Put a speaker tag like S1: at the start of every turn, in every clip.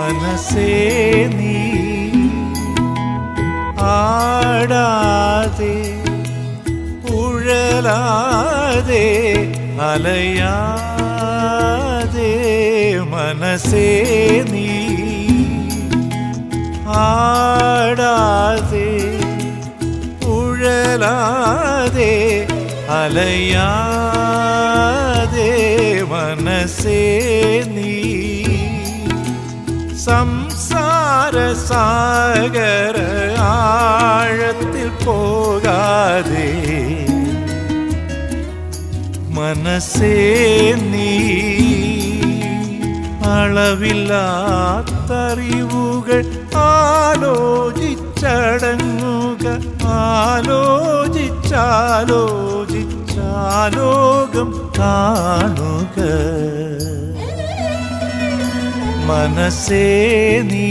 S1: മനസ്സേ നീ ആടാതെ ഉഴലാതെ അലയാതെ മനസ്സേ നീ ആടാതെ ഉഴലാതെ അലയാതെ മനസ്സേ നീ സംസാര സാഗര ആഴത്തിൽ പോകാതെ മനസ്സേ നീ അളവില്ലാത്തറിവുകൾ ആലോചിച്ചടങ്ങുക ആലോചിച്ചാലോചിച്ചാലോകം കാണുക മനസ്സേ നീ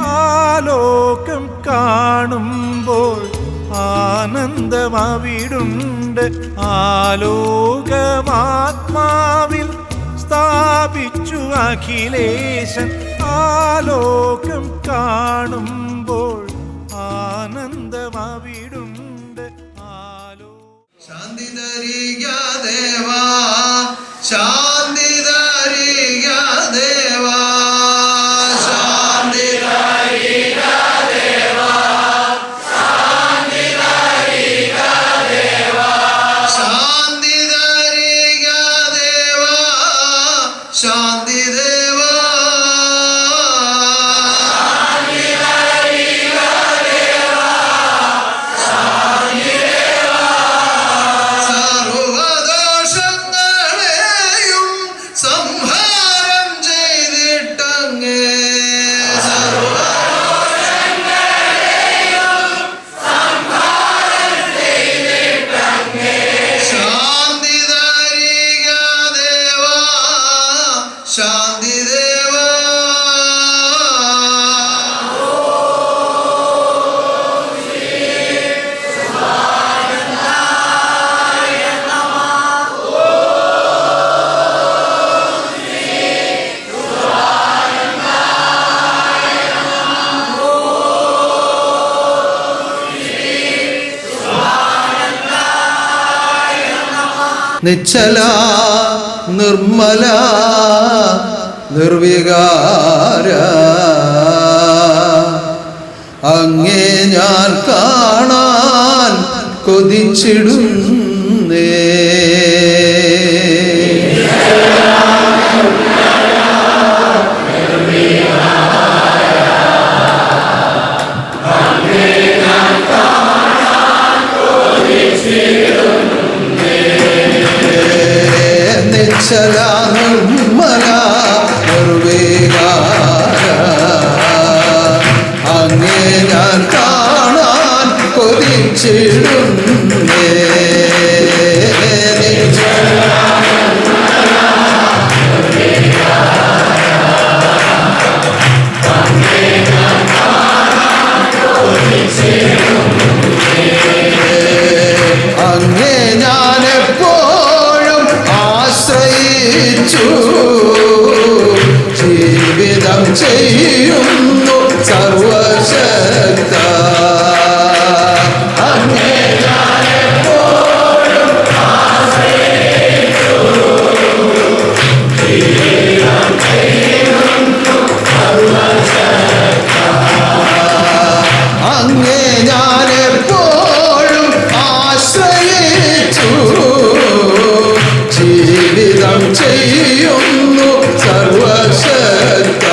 S1: ആലോകം കാണുമ്പോൾ ആനന്ദമവിടുണ്ട് ആലോകമാത്മാവിൽ സ്ഥാപിച്ചു അഖിലേശൻ ആലോകം കാണുമ്പോൾ ആനന്ദമവിടുണ്ട്
S2: ശാന്തി തരിക ദേവാ ശാന്തി തരിക ദേവാ ശാന്തി തരിക ദേവാ ശാന്തി തരിക ദേവാ ശാന്തി തരിക ദേവാ ശാന്തി ദേവാ ശാന്തി ദേവാ നിശ്ചല നിർമ്മല നിർവികാര അങ്ങേ ഞാൻ കാണാൻ കൊതിച്ചിടുന്നേ നിശ്ചല നിർമ്മല നിർവികാര അങ്ങേ ഞാൻ കാണാൻ കൊതിച്ചിടുന്നേ അങ്ങേ ഞാൻ എപ്പോഴും ആശ്രയിച്ചു ജീവിതം ചെയ്യുന്നു സർവശക്ത അങ്ങേ ഞാൻ എപ്പോഴും ആശ്രയിച്ചു ജീവിതം ചെയ്യുന്നു സർവശക്ത അങ്ങേ ഞാൻ എപ്പോഴും ആശ്രയിച്ചു ജീവിതം ചെയ്യുന്നു സർവശക്ത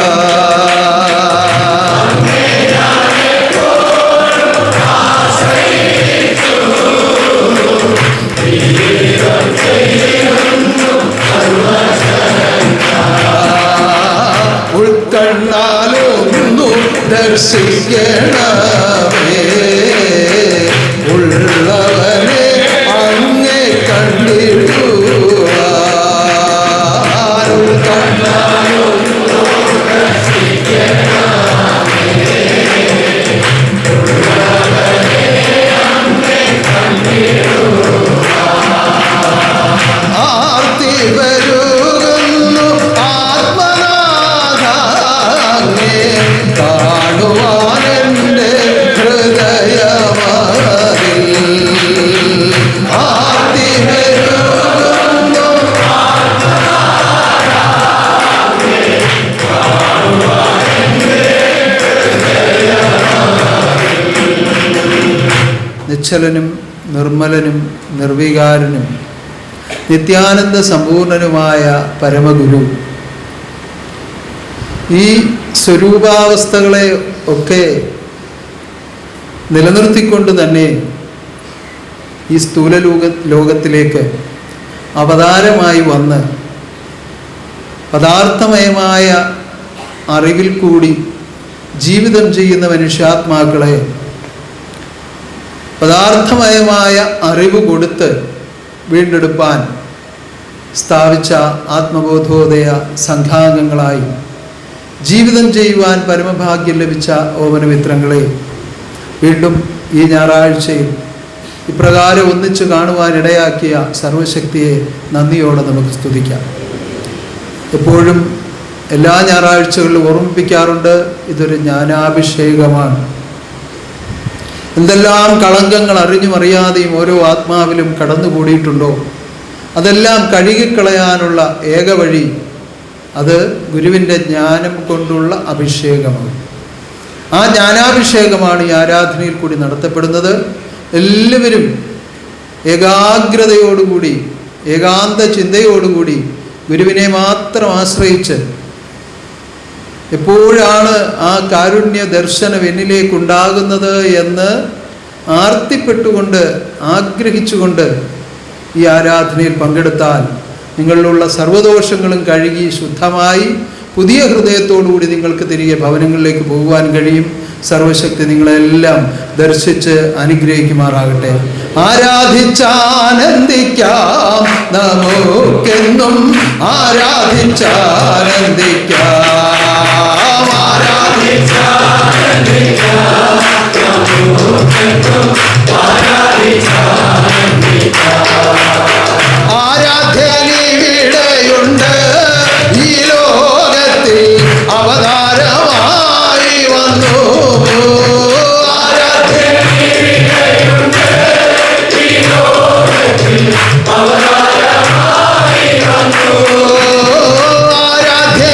S3: നിശ്ചലനും നിർമ്മലനും നിർവികാരനും നിത്യാനന്ദ സമ്പൂർണനുമായ പരമഗുരു ഈ സ്വരൂപാവസ്ഥകളെ ഒക്കെ നിലനിർത്തിക്കൊണ്ട് തന്നെ ഈ സ്ഥൂല ലോകത്തിലേക്ക് അവതാരമായി വന്ന് പദാർത്ഥമയമായ അറിവിൽ കൂടി ജീവിതം ചെയ്യുന്ന മനുഷ്യാത്മാക്കളെ പദാർത്ഥമയമായ അറിവ് കൊടുത്ത് വീണ്ടെടുപ്പാൻ സ്ഥാപിച്ച ആത്മബോധോദയ സംഘാംഗങ്ങളായി ജീവിതം ചെയ്യുവാൻ പരമഭാഗ്യം ലഭിച്ച ഓമനമിത്രങ്ങളെ, വീണ്ടും ഈ ഞായറാഴ്ചയിൽ ഇപ്രകാരം ഒന്നിച്ചു കാണുവാൻ ഇടയാക്കിയ സർവശക്തിയെ നന്ദിയോടെ നമുക്ക് സ്തുതിക്കാം. എപ്പോഴും എല്ലാ ഞായറാഴ്ചകളിലും ഓർമ്മിപ്പിക്കാറുണ്ട്, ഇതൊരു ജ്ഞാനാഭിഷേകമാണ്. എന്തെല്ലാം കളങ്കങ്ങൾ അറിഞ്ഞും അറിയാതെയും ഓരോ ആത്മാവിലും കടന്നുകൂടിയിട്ടുണ്ടോ അതെല്ലാം കഴുകിക്കളയാനുള്ള ഏക വഴി അത് ഗുരുവിൻ്റെ ജ്ഞാനം കൊണ്ടുള്ള അഭിഷേകമാണ്. ആ ജ്ഞാനാഭിഷേകമാണ് ഈ ആരാധനയിൽ കൂടി നടത്തപ്പെടുന്നത്. എല്ലാവരും ഏകാഗ്രതയോടുകൂടി ഏകാന്ത ചിന്തയോടുകൂടി ഗുരുവിനെ മാത്രം ആശ്രയിച്ച് എപ്പോഴാണ് ആ കാരുണ്യ ദർശനം എന്നിലേക്കുണ്ടാകുന്നത് എന്ന് ആർത്തിപ്പെട്ടുകൊണ്ട് ആഗ്രഹിച്ചുകൊണ്ട് ഈ ആരാധനയിൽ പങ്കെടുത്താൽ നിങ്ങളിലുള്ള സർവ്വദോഷങ്ങളും കഴുകി ശുദ്ധമായി പുതിയ ഹൃദയത്തോടുകൂടി നിങ്ങൾക്ക് തിരികെ ഭവനങ്ങളിലേക്ക് പോകുവാൻ കഴിയും. സർവശക്തി നിങ്ങളെല്ലാം ദർശിച്ച് അനുഗ്രഹിക്കുമാറാകട്ടെ. ആരാധിച്ചാനന്ദിക്കാം, നമുക്കെന്നും ആരാധിച്ചാനന്ദിക്കാം. ആരാധ്യനിവിടെയുണ്ട് ഈ ലോകത്തിൽ അവതാരമായി വന്നു.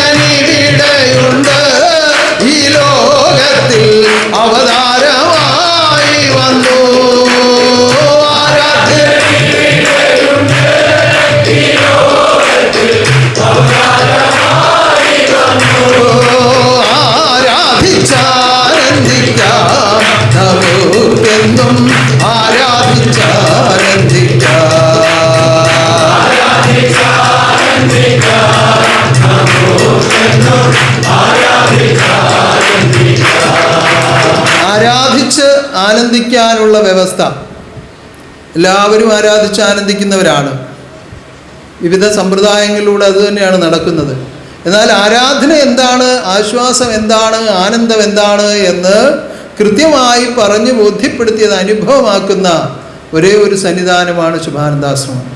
S3: ആരാധ്യനിവിടെയുണ്ട് ഈ ലോകത്തിൽ അവതാരമായി വന്നു. ആരാധിച്ചാനന്ദിക്കാം, നമുക്കെന്നും ആരാധിച്ചാനന്ദിക്കാം. ആരാധിച്ച് ആനന്ദിക്കാനുള്ള വ്യവസ്ഥ. എല്ലാവരും ആരാധിച്ച് ആനന്ദിക്കുന്നവരാണ്. വിവിധ സമ്പ്രദായങ്ങളിലൂടെ അതുതന്നെയാണ് നടക്കുന്നത്. എന്നാൽ ആരാധന എന്താണ്, ആശ്വാസം എന്താണ്, ആനന്ദം എന്താണ് എന്ന് കൃത്യമായി പറഞ്ഞ് ബോധ്യപ്പെടുത്തിയത് അനുഭവമാക്കുന്ന ഒരേ ഒരു സന്നിധാനമാണ് ശുഭാനന്ദാശ്രമം.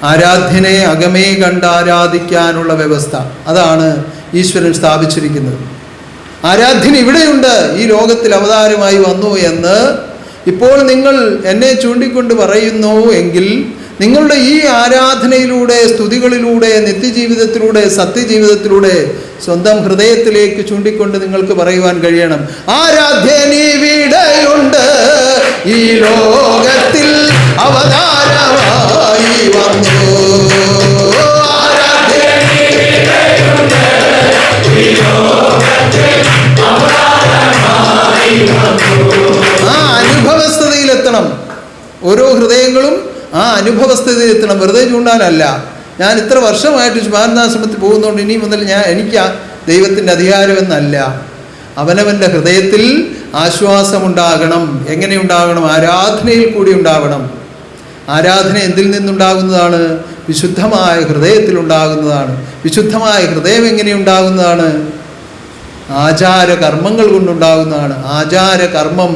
S3: ആരാധ്യനെ അകമേ കണ്ട് ആരാധിക്കാനുള്ള വ്യവസ്ഥ അതാണ് ഈശ്വരൻ സ്ഥാപിച്ചിരിക്കുന്നത്. ആരാധ്യൻ ഇവിടെയുണ്ട്, ഈ ലോകത്തിൽ അവതാരമായി വന്നു എന്ന് ഇപ്പോൾ നിങ്ങൾ എന്നെ ചൂണ്ടിക്കൊണ്ട് പറയുന്നു എങ്കിൽ നിങ്ങളുടെ ഈ ആരാധനയിലൂടെ, സ്തുതികളിലൂടെ, നിത്യജീവിതത്തിലൂടെ, സത്യജീവിതത്തിലൂടെ സ്വന്തം ഹൃദയത്തിലേക്ക് ചൂണ്ടിക്കൊണ്ട് നിങ്ങൾക്ക് പറയുവാൻ കഴിയണം, ആരാധ്യനിവിടെയുണ്ട് ഈ ലോകത്തിൽ അവതാരമായി വന്നു. ആ അനുഭവസ്ഥതയിലെത്തണം. ഓരോ ഹൃദയങ്ങളും ആ അനുഭവസ്ഥതയിലെത്തണം. വെറുതെ ചൂണ്ടാനല്ല. ഞാൻ ഇത്ര വർഷമായിട്ട് ശുഭാനന്ദാശ്രമത്തിൽ പോകുന്നതുകൊണ്ട് ഇനി മുതൽ എനിക്ക് ദൈവത്തിൻ്റെ അധികാരമെന്നല്ല. അവനവൻ്റെ ഹൃദയത്തിൽ ആശ്വാസമുണ്ടാകണം. എങ്ങനെ ഉണ്ടാകണം? ആരാധനയിൽ കൂടി ഉണ്ടാവണം. ആരാധന എന്തിൽ നിന്നുണ്ടാകുന്നതാണ്? വിശുദ്ധമായ ഹൃദയത്തിലുണ്ടാകുന്നതാണ്. വിശുദ്ധമായ ഹൃദയം എങ്ങനെ ഉണ്ടാകുന്നതാണ്? ആചാരകർമ്മങ്ങൾ കൊണ്ടുണ്ടാകുന്നതാണ്. ആചാരകർമ്മം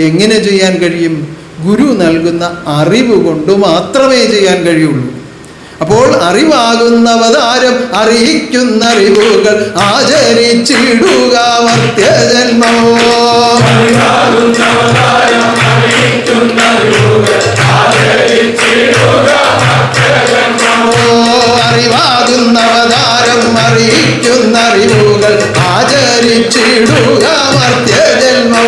S3: എങ്ങനെ ചെയ്യാൻ കഴിയും? ഗുരു നൽകുന്ന അറിവ് കൊണ്ട് മാത്രമേ ചെയ്യാൻ കഴിയുള്ളൂ. അപ്പോൾ അറിവാകുന്നവതാരം അറിയിക്കുന്ന അറിവുകൾ ആചരിച്ചിടുക മർത്യജന്മോ. അറിവാകുന്നവതാരം അറിയിക്കുന്ന അറിവുകൾ ആചരിച്ചിടുക മർത്യജന്മോ.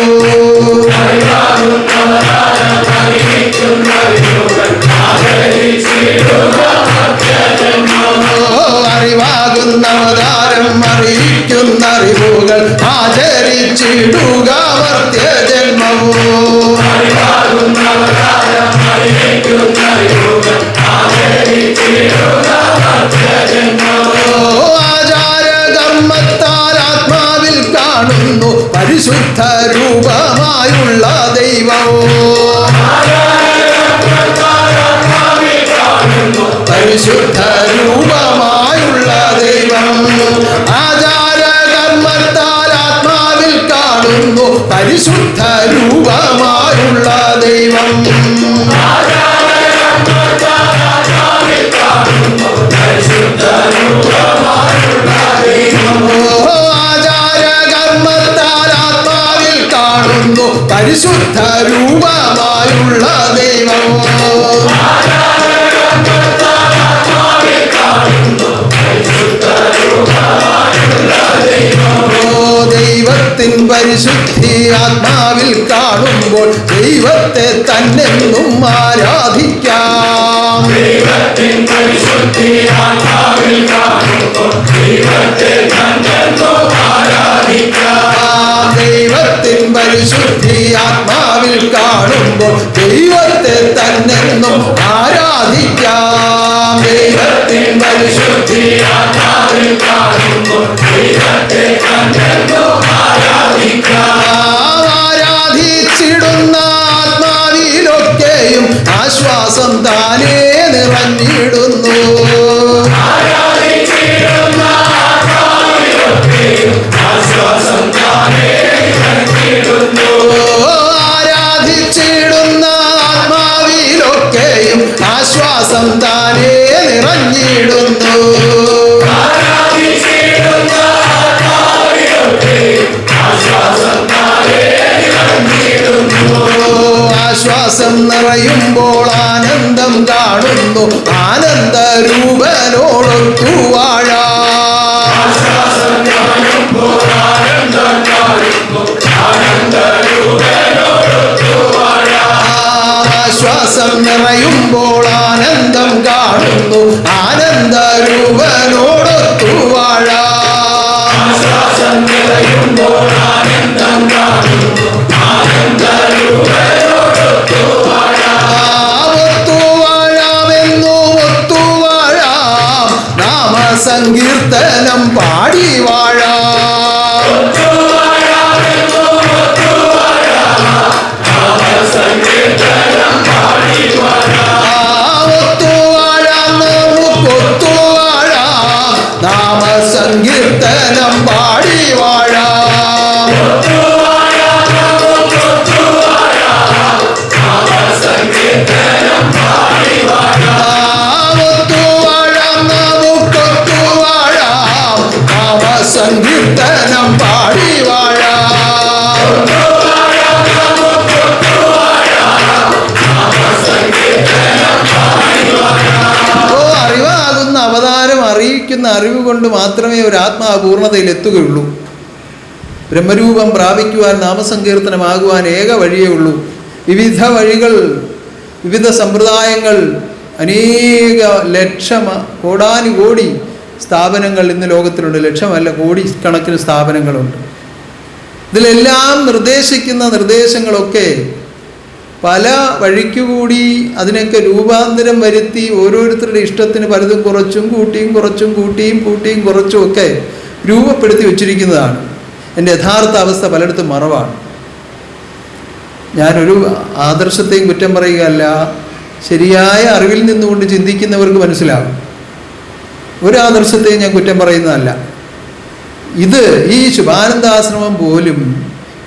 S3: രൂപമായുള്ള ദൈവം, പരിശുദ്ധ രൂപമായുള്ള ദൈവം, ആചാരകർമ്മത്താൽ ആത്മാവിൽ കാണുന്നു പരിശുദ്ധ രൂപമായുള്ള ദൈവം, ആചാരകർമ്മത്താൽ ആത്മാവിൽ കാണുന്നു പരിശുദ്ധ രൂപമായുള്ള ദൈവം, ദൈവത്തിൻ പരിശുദ്ധി ആത്മാവിൽ കാണുമ്പോൾ ദൈവത്തെ തന്നെന്നും ആരാധിക്കാം,
S2: ദൈവത്തിൻ പരിശുദ്ധി ആത്മാവിൽ കാണുമ്പോൾ ദൈവത്തെ തന്നെന്നും ആരാധിക്കാം,
S3: ദൈവത്തിൻ പരിശുദ്ധി ആത്മാവിൽ കാണുമ്പോൾ ദൈവത്തെ തന്നെന്നും ആരാധിക്കാം,
S2: ദൈവത്തിൻ പരിശുദ്ധി ആത്മാവിൽ കാണുമ്പോൾ ദൈവത്തെ തന്നെന്നും ആരാധിക്കാം,
S3: ആരാധിച്ചിടുന്ന ആത്മാവിലൊക്കെയും ആശ്വാസം താനേ നിറഞ്ഞിടുന്നു,
S2: ആരാധിച്ചിടുന്ന ആത്മാവിലൊക്കെയും ആശ്വാസം താനേ നിറഞ്ഞിടുന്നു,
S3: ആരാധിച്ചിടുന്ന ആത്മാവിലൊക്കെയും ആശ്വാസം താനേ നിറഞ്ഞിടുന്നു,
S2: ആരാധിച്ചിടുന്ന ആത്മാവിലൊക്കെയും ആശ്വാസം താനേ നിറഞ്ഞിടുന്നു,
S3: ആശ്വാസം നിറയുമ്പോൾ ആനന്ദം കാണുന്നു ആനന്ദരൂപനോടൊത്തു വാഴാം,
S2: ആശ്വാസം കാണുമ്പോൾ ആനന്ദം കാണുമ്പോൾ ആനന്ദരൂപനോടൊത്തു വാഴാം,
S3: ആശ്വാസം നിറയുമ്പോൾ ആനന്ദം കാണുന്നു ആനന്ദരൂപനോടൊത്തു വാഴാം,
S2: ആശ്വാസം നിറയുമ്പോൾ ആനന്ദം കാണുന്നു ആനന്ദരൂപനോടൊത്തു വാഴാം,
S3: ഒത്തുവാഴാമെന്നു ഒത്തുവാഴാം നാമസങ്കീർത്തനം പാടി വാഴാം,
S2: ഒത്തുവാഴാമെന്നു ഒത്തുവാഴാം നാമസങ്കീർത്തനം പാടി വാഴാം,
S3: ഒത്തുവാഴാം നമുക്കൊത്തുവാഴാം നാമസങ്കീർത്തനം പാടി വാഴാം,
S2: ഒത്തുവാഴാം നമുക്കൊത്തുവാഴാം നാമസങ്കീർത്തനം പാടി വാഴാം,
S3: ഒത്തുവാഴാം നമുക്കൊത്തുവാഴാം നാമസങ്കീർത്തനം പാടി വാഴാം,
S2: ഒത്തുവാഴാം നമുക്കൊത്തുവാഴാം നാമസങ്കീർത്തനം പാടി വാഴാം,
S3: ഓ അറിവാകുന്ന അവതാരം അറിയിക്കുന്ന അറിവ് കൊണ്ട് മാത്രമേ ഒരു ആത്മാവ് പൂർണ്ണതയിൽ എത്തുകയുള്ളൂ. ബ്രഹ്മരൂപം പ്രാപിക്കുവാൻ നാമസങ്കീർത്തനമാകുവാൻ ഏക വഴിയേ ഉള്ളൂ. വിവിധ വഴികൾ, വിവിധ സമ്പ്രദായങ്ങൾ, അനേക കോടാനുകോടി സ്ഥാപനങ്ങൾ ഇന്ന് ലോകത്തിലുണ്ട്. ലക്ഷമല്ല, കോടിക്കണക്കിന് സ്ഥാപനങ്ങളുണ്ട്. ഇതിലെല്ലാം നിർദ്ദേശിക്കുന്ന നിർദ്ദേശങ്ങളൊക്കെ പല വഴിക്കുകൂടി അതിനൊക്കെ രൂപാന്തരം വരുത്തി ഓരോരുത്തരുടെ ഇഷ്ടത്തിന് പലതും കുറച്ചും കൂട്ടിയും കുറച്ചും ഒക്കെ രൂപപ്പെടുത്തി വച്ചിരിക്കുന്നതാണ്. എൻ്റെ യഥാർത്ഥ അവസ്ഥ പലയിടത്തും മറവാണ്. ഞാനൊരു ആദർശത്തെയും കുറ്റം പറയുകയല്ല, ശരിയായ അറിവിൽ നിന്നുകൊണ്ട് ചിന്തിക്കുന്നവർക്ക് മനസ്സിലാകും. ഒരു ആദർശത്തെയും ഞാൻ കുറ്റം പറയുന്നതല്ല. ഈ ശുഭാനന്ദാശ്രമം പോലും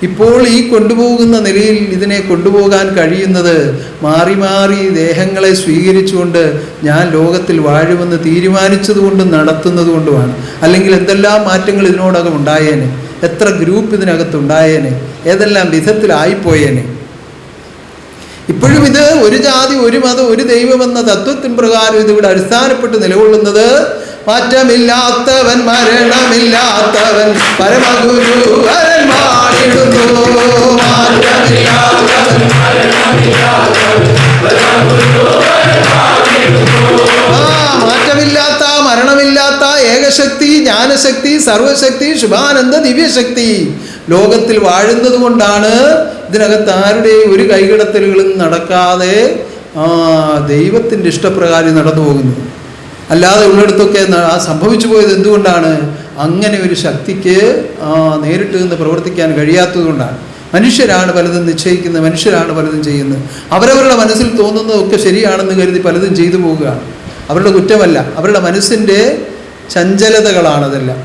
S3: ഇപ്പോൾ ഈ കൊണ്ടുപോകുന്ന നിലയിൽ ഇതിനെ കൊണ്ടുപോകാൻ കഴിയുന്നത് മാറി മാറി ദേഹങ്ങളെ സ്വീകരിച്ചുകൊണ്ട് ഞാൻ ലോകത്തിൽ വാഴുമെന്ന് തീരുമാനിച്ചതുകൊണ്ടും നടത്തുന്നത് കൊണ്ടുമാണ്. അല്ലെങ്കിൽ എന്തെല്ലാം മാറ്റങ്ങൾ ഇതിനോടകം ഉണ്ടായേനെ, എത്ര ഗ്രൂപ്പ് ഇതിനകത്തുണ്ടായേനെ, ഏതെല്ലാം വിധത്തിലായിപ്പോയേനെ. ഇപ്പോഴും ഇത് ഒരു ജാതി, ഒരു മതം, ഒരു ദൈവമെന്ന തത്വത്തിൻ പ്രകാരം ഇതിവിടെ അടിസ്ഥാനപ്പെട്ട് നിലകൊള്ളുന്നത് മാറ്റമില്ലാത്തവൻ, മരണമില്ലാത്തവൻ, പരമഗുരുവരൻ മാറിടുന്നു. മാറ്റമില്ലാത്തവൻ, മാറ്റമില്ലാത്ത, മരണമില്ലാത്ത ഏകശക്തി, ജ്ഞാനശക്തി, സർവശക്തി, ശുഭാനന്ദ ദിവ്യശക്തി ലോകത്തിൽ വാഴുന്നത് കൊണ്ടാണ് ഇതിനകത്ത് ആരുടെയും ഒരു കൈകടത്തലുകളും നടക്കാതെ ദൈവത്തിൻ്റെ ഇഷ്ടപ്രകാരം നടന്നു പോകുന്നത്. അല്ലാതെ ഉള്ളിടത്തൊക്കെ സംഭവിച്ചു പോയത് എന്തുകൊണ്ടാണ്? അങ്ങനെ ഒരു ശക്തിക്ക് നേരിട്ട് നിന്ന് പ്രവർത്തിക്കാൻ കഴിയാത്തത് കൊണ്ടാണ്. മനുഷ്യരാണ് പലതും നിശ്ചയിക്കുന്നത്, മനുഷ്യരാണ് പലതും ചെയ്യുന്നത്. അവരവരുടെ മനസ്സിൽ തോന്നുന്നതൊക്കെ ശരിയാണെന്ന് കരുതി പലതും ചെയ്തു പോവുകയാണ്. അവരുടെ കുറ്റമല്ല, അവരുടെ മനസ്സിൻ്റെ ചഞ്ചലതകളാണതെല്ലാം.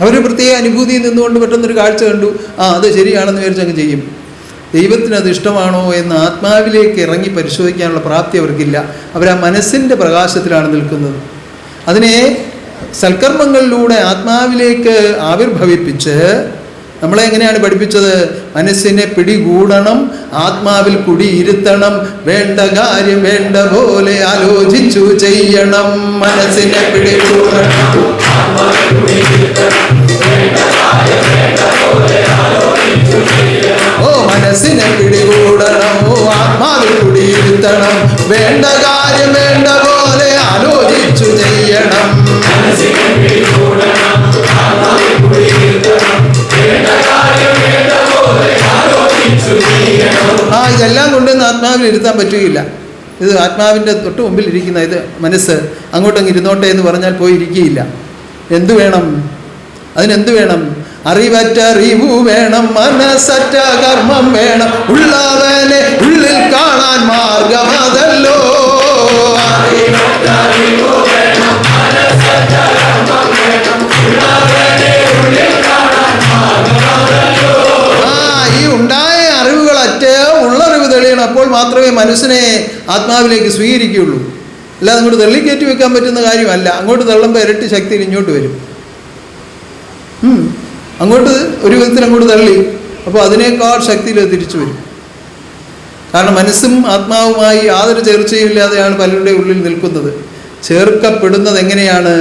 S3: അവർ പ്രത്യേക അനുഭൂതിയിൽ നിന്നുകൊണ്ട് പെട്ടെന്നൊരു കാഴ്ച കണ്ടു, അത് ശരിയാണെന്ന് വിചാരിച്ച് അങ്ങ് ചെയ്യും. ദൈവത്തിന് അത് ഇഷ്ടമാണോ എന്ന് ആത്മാവിലേക്ക് ഇറങ്ങി പരിശോധിക്കാനുള്ള പ്രാപ്തി അവർക്കില്ല. അവരാ മനസ്സിൻ്റെ പ്രകാശത്തിലാണ് നിൽക്കുന്നത്. അതിനെ സൽക്കർമ്മങ്ങളിലൂടെ ആത്മാവിലേക്ക് ആവിർഭവിപ്പിച്ച് നമ്മളെ എങ്ങനെയാണ് പഠിപ്പിച്ചത്? മനസ്സിനെ പിടികൂടണം, ആത്മാവിൽ കുടിയിരുത്തണം, വേണ്ട കാര്യം വേണ്ട പോലെ ആലോചിച്ചു ചെയ്യണം. മനസ്സിനെ പിടികൂടണം, മനസ്സിനെ പിടികൂടണം, ആത്മാവിൽ കുടിയിരുത്തണം, വേണ്ട കാര്യം വേണ്ട പോലെ ആലോചിച്ചു ചെയ്യണം. ഇതെല്ലാം കൊണ്ടൊന്നും ആത്മാവിൽ ഇരുത്താൻ പറ്റുകയില്ല. ഇത് ആത്മാവിൻ്റെ തൊട്ട് മുമ്പിൽ ഇരിക്കുന്ന ഇത് മനസ്സ് അങ്ങോട്ടങ്ങ് ഇരുന്നോട്ടെ എന്ന് പറഞ്ഞാൽ പോയി ഇരിക്കുകയില്ല. എന്തു വേണം? അതിനെന്ത് വേണം? അറിവറ്റ അറിവു വേണം, മനസ്സറ്റ കർമ്മം വേണം, ഉള്ളവനെ ഉള്ളിൽ കാണാൻ മാർഗമതല്ലോ. ഈ ഉണ്ടായ അറിവുകളറ്റ ഉള്ളറിവ് തെളിയണം. അപ്പോൾ മാത്രമേ മനസ്സിനെ ആത്മാവിലേക്ക് സ്വീകരിക്കുകയുള്ളൂ. അല്ലാതെ അങ്ങോട്ട് തള്ളിക്കയറ്റി വെക്കാൻ പറ്റുന്ന കാര്യമല്ല. അങ്ങോട്ട് തള്ളുമ്പോൾ ഇരട്ടി ശക്തിയിൽ ഇങ്ങോട്ട് വരും. അങ്ങോട്ട് ഒരു വിധത്തിൽ അങ്ങോട്ട് തള്ളി, അപ്പോൾ അതിനേക്കാൾ ശക്തിയിൽ തിരിച്ചു വരും. കാരണം മനസ്സും ആത്മാവുമായി യാതൊരു ചേർച്ചയും ഇല്ലാതെയാണ് പലരുടെ ഉള്ളിൽ നിൽക്കുന്നത്. ചേർക്കപ്പെടുന്നത് എങ്ങനെയാണ്?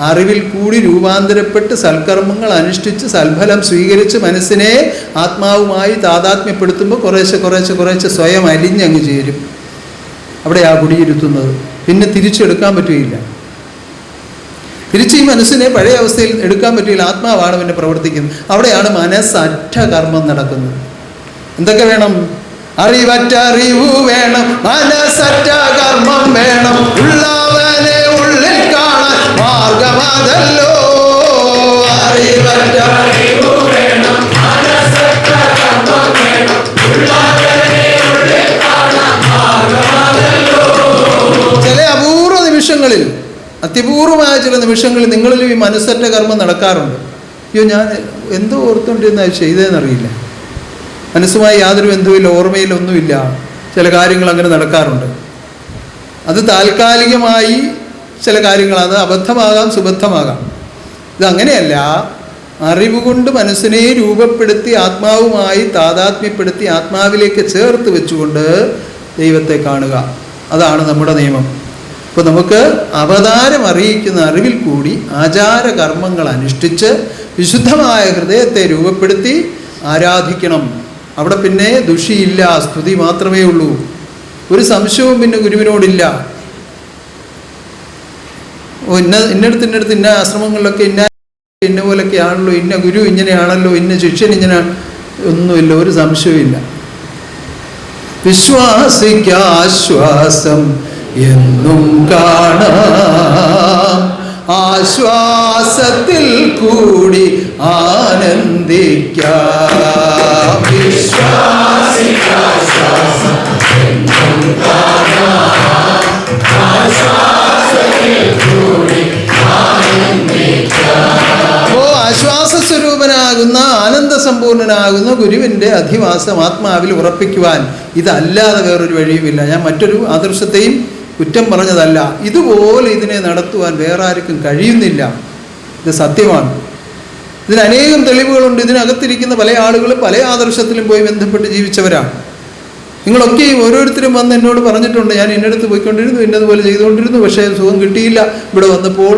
S3: അറിവിൽ കൂടി രൂപാന്തരപ്പെട്ട് സൽക്കർമ്മങ്ങൾ അനുഷ്ഠിച്ച് സൽഫലം സ്വീകരിച്ച് മനസ്സിനെ ആത്മാവുമായി താതാത്മ്യപ്പെടുത്തുമ്പോൾ കുറേശ്ശെ സ്വയം അലിഞ്ഞങ്ങ് ചേരും. അവിടെയാ കുടിയിരുത്തുന്നത്. പിന്നെ തിരിച്ചെടുക്കാൻ പറ്റുകയില്ല. തിരിച്ച് ഈ മനസ്സിനെ പഴയ അവസ്ഥയിൽ എടുക്കാൻ പറ്റില്ല. ആത്മാവാണ് പിന്നെ പ്രവർത്തിക്കുന്നത്. അവിടെയാണ് മനസ്സറ്റ കർമ്മം നടക്കുന്നത്. എന്തൊക്കെ വേണം? അറിവറ്റ അറിവു വേണം, മനസ്സറ്റ കർമ്മം വേണം, ഉള്ളവനെ ഉള്ളിൽ കാണാൻ മാർഗമതല്ലോ. അറിവറ്റ അറിവു വേണം, മനസ്സറ്റ കർമ്മം വേണം, ഉള്ളവനെ ഉള്ളിൽ കാണാൻ മാർഗമതല്ലോ. ചില അപൂർവ നിമിഷങ്ങളിൽ, അത്യപൂർവമായ ചില നിമിഷങ്ങളിൽ നിങ്ങളിലും ഈ മനസ്സറ്റ കർമ്മം നടക്കാറുണ്ട്. അയ്യോ, ഞാൻ എന്തോ ഓർത്തുകൊണ്ടിരുന്ന ചെയ്തതെന്നറിയില്ല, മനസ്സുമായി യാതൊരു ബന്ധവുമില്ല, ഓർമ്മയിലൊന്നുമില്ല, ചില കാര്യങ്ങൾ അങ്ങനെ നടക്കാറുണ്ട്. അത് താൽക്കാലികമായി ചില കാര്യങ്ങളാണ്. അബദ്ധമാകാം, സുബദ്ധമാകാം. ഇതങ്ങനെയല്ല. അറിവ് കൊണ്ട് മനസ്സിനെ രൂപപ്പെടുത്തി ആത്മാവുമായി താതാത്മ്യപ്പെടുത്തി ആത്മാവിലേക്ക് ചേർത്ത് വെച്ചുകൊണ്ട് ദൈവത്തെ കാണുക. അതാണ് നമ്മുടെ നിയമം. ഇപ്പോൾ നമുക്ക് അവതാരം അറിയിക്കുന്ന അറിവിൽ കൂടി ആചാര കർമ്മങ്ങൾ അനുഷ്ഠിച്ച് വിശുദ്ധമായ ഹൃദയത്തെ രൂപപ്പെടുത്തി ആരാധിക്കണം. അവിടെ പിന്നെ ദുഷിയില്ല, സ്തുതി മാത്രമേ ഉള്ളൂ. ഒരു സംശയവും പിന്നെ ഗുരുവിനോടില്ല. ഇന്നടുത്ത് ഇന്ന ആശ്രമങ്ങളിലൊക്കെ ഇന്ന പോലൊക്കെ ആണല്ലോ, ഇന്ന ഗുരു ഇങ്ങനെയാണല്ലോ, ഇന്ന ശിഷ്യൻ ഇങ്ങനെ, ഒന്നുമില്ല, ഒരു സംശയവുമില്ല. വിശ്വാസിക്കാശ്വാസം എന്നും കാണാം, ആശ്വാസത്തിൽ കൂടി ആനന്ദിക്കാം. വിശ്വാസിക്കാശ്വാസം എന്നും കാണാം, ആശ്വാസത്തിൽ കൂടി ആനന്ദിക്കാം. ആശ്വാസസ്വരൂപനാകുന്ന ആനന്ദസമ്പൂർണനാകുന്ന ഗുരുവിൻ്റെ അധിവാസം ആത്മാവിൽ ഉറപ്പിക്കുവാൻ ഇതല്ലാതെ വേറൊരു വഴിയുമില്ല. ഞാൻ മറ്റൊരു ആദർശത്തെയും കുറ്റം പറഞ്ഞതല്ല. ഇതുപോലെ ഇതിനെ നടത്തുവാൻ വേറെ ആർക്കും കഴിയുന്നില്ല. ഇത് സത്യമാണ്. ഇതിന് അനേകം തെളിവുകളുണ്ട്. ഇതിനകത്തിരിക്കുന്ന പല ആളുകളും പല ആദർശത്തിലും പോയി ബന്ധപ്പെട്ട് ജീവിച്ചവരാണ്. നിങ്ങളൊക്കെയും ഓരോരുത്തരും വന്ന് എന്നോട് പറഞ്ഞിട്ടുണ്ട്, ഞാൻ ഇന്നടത്ത് പോയിക്കൊണ്ടിരുന്നു, ഇന്നതുപോലെ ചെയ്തുകൊണ്ടിരുന്നു, പക്ഷേ സുഖം കിട്ടിയില്ല. ഇവിടെ വന്നപ്പോൾ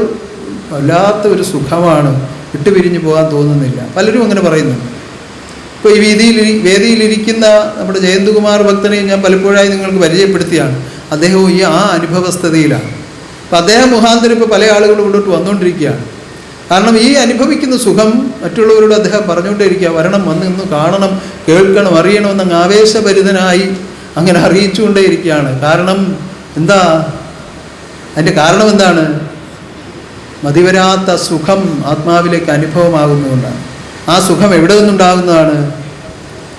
S3: വല്ലാത്ത ഒരു സുഖമാണ്, വിട്ടുപിരിഞ്ഞു പോകാൻ തോന്നുന്നില്ല. പലരും അങ്ങനെ പറയുന്നുണ്ട്. ഇപ്പോൾ ഈ വേദിയിലിരിക്കുന്ന നമ്മുടെ ജയന്തുകുമാർ ഭക്തനെയും ഞാൻ പലപ്പോഴായി നിങ്ങൾക്ക് പരിചയപ്പെടുത്തിയാണ്. അദ്ദേഹവും ഈ അനുഭവസ്ഥതയിലാണ്. അപ്പം അദ്ദേഹം മുഖാന്തരം ഇപ്പോൾ പല ആളുകളും ഇവിടോട്ട് വന്നുകൊണ്ടിരിക്കുകയാണ്. കാരണം ഈ അനുഭവിക്കുന്ന സുഖം മറ്റുള്ളവരോട് അദ്ദേഹം പറഞ്ഞുകൊണ്ടേയിരിക്കുക. വരണം, വന്ന് ഇന്ന് കാണണം, കേൾക്കണം, അറിയണമെന്നങ്ങ് ആവേശഭരിതനായി അങ്ങനെ അറിയിച്ചുകൊണ്ടേയിരിക്കുകയാണ്. കാരണം എന്താ? അതിൻ്റെ കാരണം എന്താണ്? മതിവരാത്ത സുഖം ആത്മാവിലേക്ക് അനുഭവമാകുന്നതുകൊണ്ടാണ്. ആ സുഖം എവിടെ നിന്നുണ്ടാകുന്നതാണ്?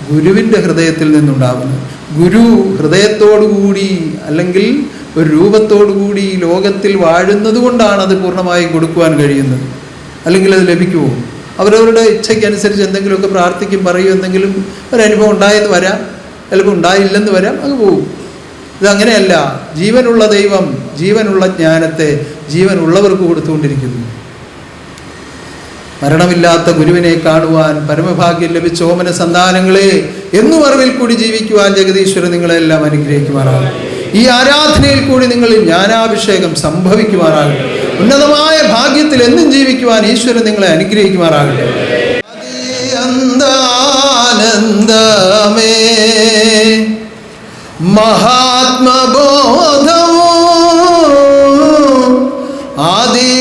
S3: ഗുരുവിൻ്റെ ഹൃദയത്തിൽ നിന്നുണ്ടാകുന്നത്. ഗുരു ഹൃദയത്തോടുകൂടി അല്ലെങ്കിൽ ഒരു രൂപത്തോടുകൂടി ഈ ലോകത്തിൽ വാഴുന്നത് കൊണ്ടാണ് അത് പൂർണ്ണമായും കൊടുക്കുവാൻ കഴിയുന്നത്. അല്ലെങ്കിൽ അത് ലഭിക്കുമോ? അവരവരുടെ ഇച്ഛയ്ക്കനുസരിച്ച് എന്തെങ്കിലുമൊക്കെ പ്രാർത്ഥിക്കും, പറയും, എന്തെങ്കിലും ഒരനുഭവം ഉണ്ടായെന്ന് വരാം, ചിലപ്പോൾ ഉണ്ടായില്ലെന്ന് വരാം, അത് പോകും. ഇതങ്ങനെയല്ല. ജീവനുള്ള ദൈവം ജീവനുള്ള ജ്ഞാനത്തെ ജീവനുള്ളവർക്ക് കൊടുത്തുകൊണ്ടിരിക്കുന്നു. മരണമില്ലാത്ത ഗുരുവിനെ കാണുവാൻ പരമഭാഗ്യം ലഭിച്ച ഓമന സന്താനങ്ങളെ എന്നും അറിവിൽ കൂടി ജീവിക്കുവാൻ ജഗദീശ്വരൻ നിങ്ങളെല്ലാം അനുഗ്രഹിക്കുവാനാകും. ഈ ആരാധനയിൽ കൂടി നിങ്ങളിൽ ജ്ഞാനാഭിഷേകം സംഭവിക്കുവാനാകട്ടെ. ഉന്നതമായ ഭാഗ്യത്തിൽ എന്നും ജീവിക്കുവാൻ ഈശ്വരൻ നിങ്ങളെ അനുഗ്രഹിക്കുവാനാകട്ടെ. ആനന്ദമേ മഹാത്മബോധം ആദി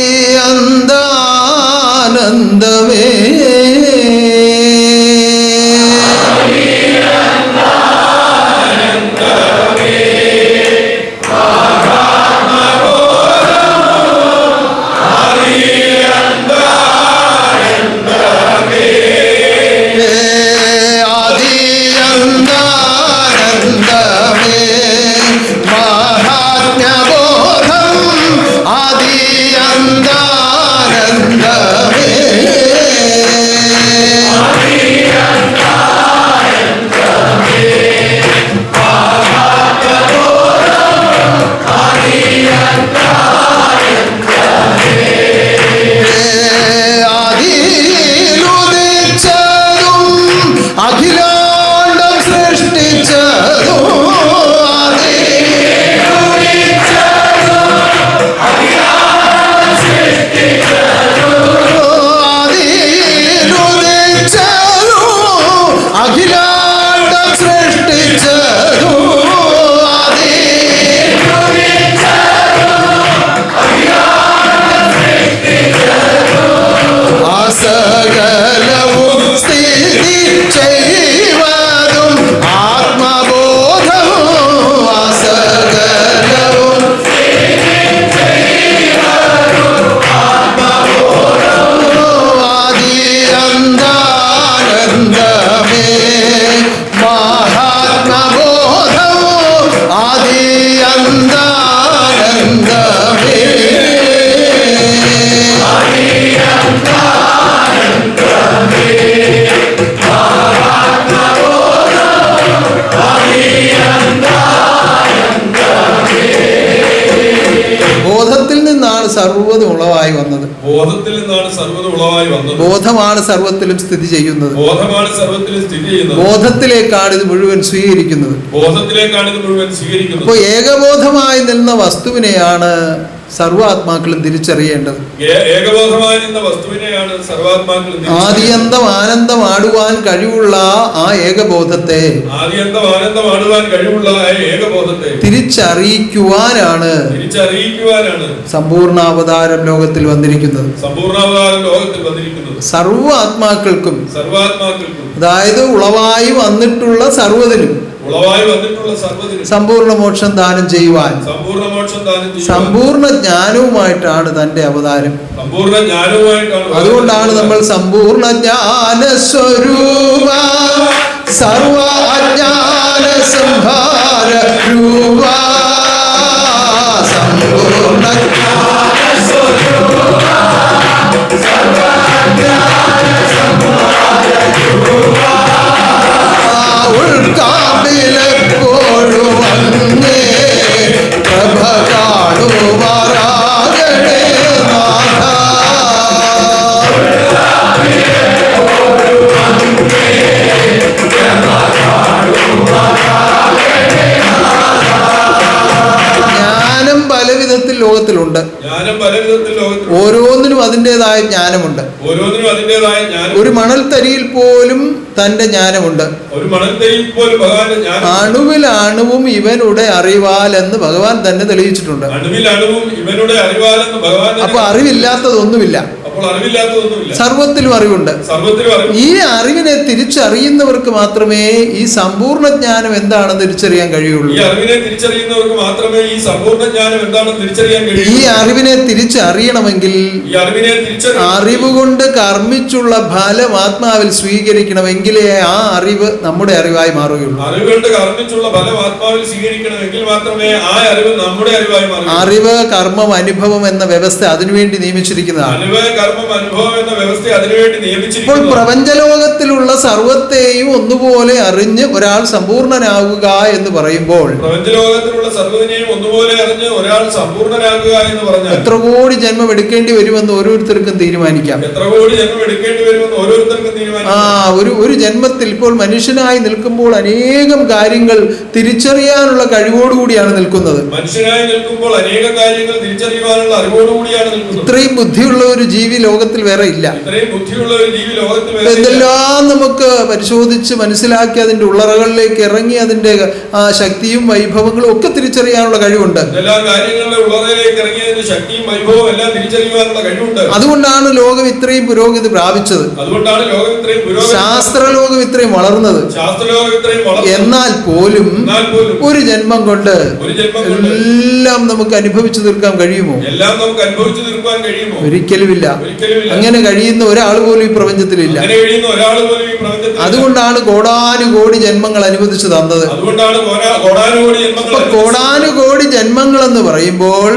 S3: അന്താനന്ദമേ സർവ്വതും ഉളവായി വന്നത്.
S2: ബോധത്തിൽ നിന്നാണ് സർവ്വതും ഉളവായി വന്നത്.
S3: ബോധമാണ് സർവ്വത്തിലും സ്ഥിതി ചെയ്യുന്നത്.
S2: ബോധമാണ് സർവ്വത്തിലും സ്ഥിതി ചെയ്യുന്നത്.
S3: ബോധത്തിലേക്കാണ് ഇത് മുഴുവൻ സ്വീകരിക്കുന്നത്.
S2: ബോധത്തിലേക്കാണ് ഇത് മുഴുവൻ സ്വീകരിക്കുന്നത്.
S3: അപ്പോൾ ഏകബോധമായി നിന്ന വസ്തുവിനെയാണ് സർവാത്മാക്കളും തിരിച്ചറിയേണ്ടത്.
S2: ഏകബോധമായി നിന്ന വസ്തുവിനെയാണ് സർവാത്മാക്കളും
S3: ആദിയന്തം ആനന്ദം ആടുവാൻ കഴിവുള്ള ആ ഏകബോധത്തെ തിരിച്ചറിയിക്കുവാനാണ് സമ്പൂർണ്ണ അവതാരം ലോകത്തിൽ വന്നിരിക്കുന്നത്. സർവ്വ ആത്മാക്കൾക്കും, അതായത് ഉളവായി വന്നിട്ടുള്ള സർവ്വതിനും സമ്പൂർണ്ണ മോക്ഷം ദാനം ചെയ്യുവാൻ സമ്പൂർണ്ണ ജ്ഞാനവുമായിട്ടാണ് തന്റെ അവതാരം. അതുകൊണ്ടാണ് നമ്മൾ സമ്പൂർണ്ണ ജ്ഞാന സ്വരൂപ സർവ അജ്ഞാന സംഹാര രൂപ സമ്പൂർണ്ണ ജ്ഞാന സ്വരൂപ സർവ അജ്ഞാന സംഹാര രൂപ ഉൾക്കാമ്പിലെപ്പോഴും അങ്ങേ പ്രഭ കാണുമാറാകണേ നാഥ. ജ്ഞാനം പല വിധത്തിൽ ലോകത്തിലുണ്ട്. ഓരോന്നിനും അതിൻ്റെതായ ജ്ഞാനമുണ്ട്. ഒരു മണൽത്തരിയിൽ പോലും തന്റെ ജ്ഞാനമുണ്ട്. അണുവിൽ അണുവും ഇവനുടെ അറിവാൽ എന്ന് ഭഗവാൻ തന്നെ തെളിയിച്ചിട്ടുണ്ട്. അപ്പൊ അറിവില്ലാത്തതൊന്നുമില്ല.
S2: അപ്പോൾ അറിവില്ലാത്തതൊന്നുമില്ല.
S3: സർവത്തിലും അറിവുണ്ട്.
S2: സർവ്വത്തിലും അറിവ്.
S3: ഈ അറിവിനെ തിരിച്ചറിയുന്നവർക്ക് മാത്രമേ ഈ സമ്പൂർണ്ണ ജ്ഞാനം എന്താണെന്ന് തിരിച്ചറിയാൻ കഴിയുള്ളൂ.
S2: ഈ അറിവിനെ തിരിച്ചറിയുന്നവർക്ക് മാത്രമേ ഈ സമ്പൂർണ്ണ ജ്ഞാനം എന്താണെന്ന് തിരിച്ചറിയാൻ കഴിയൂ.
S3: ഈ അറിവിനെ തിരിച്ചറിയണമെങ്കിൽ
S2: ഈ അറിവിനെ
S3: അറിവ് കൊണ്ട് കർമ്മിച്ചുള്ള ഫലം ആത്മാവിൽ സ്വീകരിക്കണമെങ്കിലേ ആ അറിവ് നമ്മുടെ അറിവായി മാറുകയുള്ളൂ.
S2: അറിവുകളുടെ കർമ്മിച്ചുള്ള ഫലം ആത്മാവിൽ സ്വീകരിക്കണമെങ്കിൽ മാത്രമേ ആ അറിവ് നമ്മുടെ അറിവായി മാറൂ.
S3: അറിവ്, കർമ്മം, അനുഭവം എന്ന വ്യവസ്ഥ അതിനുവേണ്ടി നിയമിച്ചിരിക്കുന്നതാണ്.
S2: അറിവ്, കർമ്മം, അനുഭവം എന്ന വ്യവസ്ഥ അതിനുവേണ്ടി
S3: ഇപ്പോൾ
S2: നിയമിച്ചിരിക്കുന്നു.
S3: പ്രപഞ്ചലോകത്തിലുള്ള സർവത്തെയും ഒന്നുപോലെ അറിഞ്ഞ് ഒരാൾ സമ്പൂർണനാകുക എന്ന് പറയുമ്പോൾ
S2: പ്രപഞ്ചലോകത്തിലുള്ള സർവ്വതിനെയും ഒന്നുപോലെ അറിഞ്ഞ് ഒരാൾ സമ്പൂർണ്ണനാകുക എന്ന് പറഞ്ഞാൽ
S3: എത്ര കോടി ജന്മം എടുക്കേണ്ടി വരുമെന്ന് ഓരോരുത്തർക്കും തീരുമാനിക്കാം.
S2: എത്ര കോടി ജന്മം എടുക്കേണ്ടി വരുമെന്ന് ഓരോരുത്തർക്കും തീരുമാനിക്കാം.
S3: ഒരു ജന്മത്തിൽ ഇപ്പോൾ മനുഷ്യനായി നിൽക്കുമ്പോൾ അനേകം കാര്യങ്ങൾ തിരിച്ചറിയാനുള്ള കഴിവോടുകൂടിയാണ് നിൽക്കുന്നത്.
S2: മനുഷ്യനായി നിൽക്കുമ്പോൾ അനേക കാര്യങ്ങൾ തിരിച്ചറിയുവാനുള്ള അറിവോടുകൂടിയാണ് നിൽക്കുന്നത്.
S3: ഇത്രയും ബുദ്ധിയുള്ള ഒരു ജീവി ലോകത്തിൽ വേറെ ഇല്ല.
S2: ഇത്രയും ബുദ്ധിയുള്ള ഒരു ജീവി ലോകത്തിൽ വേറെ ഇല്ല.
S3: എന്തെല്ലാം നമുക്ക് പരിശോധിച്ച് മനസ്സിലാക്കി അതിന്റെ ഉള്ളറകളിലേക്ക് ഇറങ്ങി അതിന്റെ ശക്തിയും വൈഭവങ്ങളും ഒക്കെ തിരിച്ചറിയാനുള്ള കഴിവുണ്ട്.
S2: എല്ലാ കാര്യങ്ങളുടെ ഉള്ളറയിലേക്ക് ഇറങ്ങിയതിന്റെ ശക്തിയും വൈഭവവും എല്ലാം തിരിച്ചറിയുവാനുള്ള കഴിവുണ്ട്.
S3: അതുകൊണ്ടാണ് ലോകം ഇത്രയും പുരോഗതി പ്രാപിച്ചത്.
S2: അതുകൊണ്ടാണ് ലോകം ഇത്രയും
S3: ശാസ്ത്രലോകം ഇത്രയും വളർന്നത്.
S2: ശാസ്ത്രലോകം ഇത്രയും
S3: എന്നാൽ പോലും ഒരു ജന്മം കൊണ്ട് എല്ലാം നമുക്ക് അനുഭവിച്ചു തീർക്കാൻ കഴിയുമോ?
S2: എല്ലാം നമുക്ക് അനുഭവിച്ചു തീർക്കാൻ കഴിയുമോ?
S3: ഒരിക്കലുമില്ല. അങ്ങനെ കഴിയുന്ന ഒരാൾ പോലും ഈ പ്രപഞ്ചത്തിലില്ല. അതുകൊണ്ടാണ് കോടാനുകോടി ജന്മങ്ങൾ അനുവദിച്ചു തന്നത്. കോടാനുകോടി ജന്മങ്ങൾ എന്ന് പറയുമ്പോൾ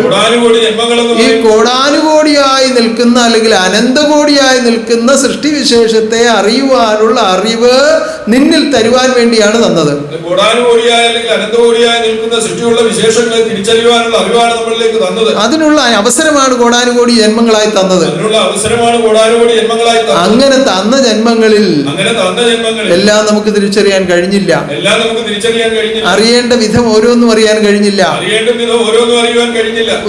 S3: ഈ കോടാനുകോടിയായി നിൽക്കുന്ന അല്ലെങ്കിൽ അനന്തകോടിയായി നിൽക്കുന്ന സൃഷ്ടിവിശേഷത്തെ അറിയുവാനുള്ള അറിവ് നിന്നിൽ തരുവാൻ വേണ്ടിയാണ് തന്നത്.
S2: കോടാനുകോടിയായ അല്ലെങ്കിൽ അനന്തകോടിയായി നിൽക്കുന്ന സൃഷ്ടിയുള്ള വിശേഷങ്ങളെ തിരിച്ചറിയുവാനുള്ള അറിവാണ് നമ്മളിലേക്ക് തന്നത്.
S3: അതിനുള്ള അവസരമാണ് കോടാനുകോടി ജന്മങ്ങളായി തന്നത്. അങ്ങനെ തന്ന ജന്മങ്ങളിൽ എല്ലാം നമുക്ക് തിരിച്ചറിയാൻ കഴിഞ്ഞില്ല. അറിയേണ്ട വിധം ഓരോന്നും അറിയാൻ കഴിഞ്ഞില്ല.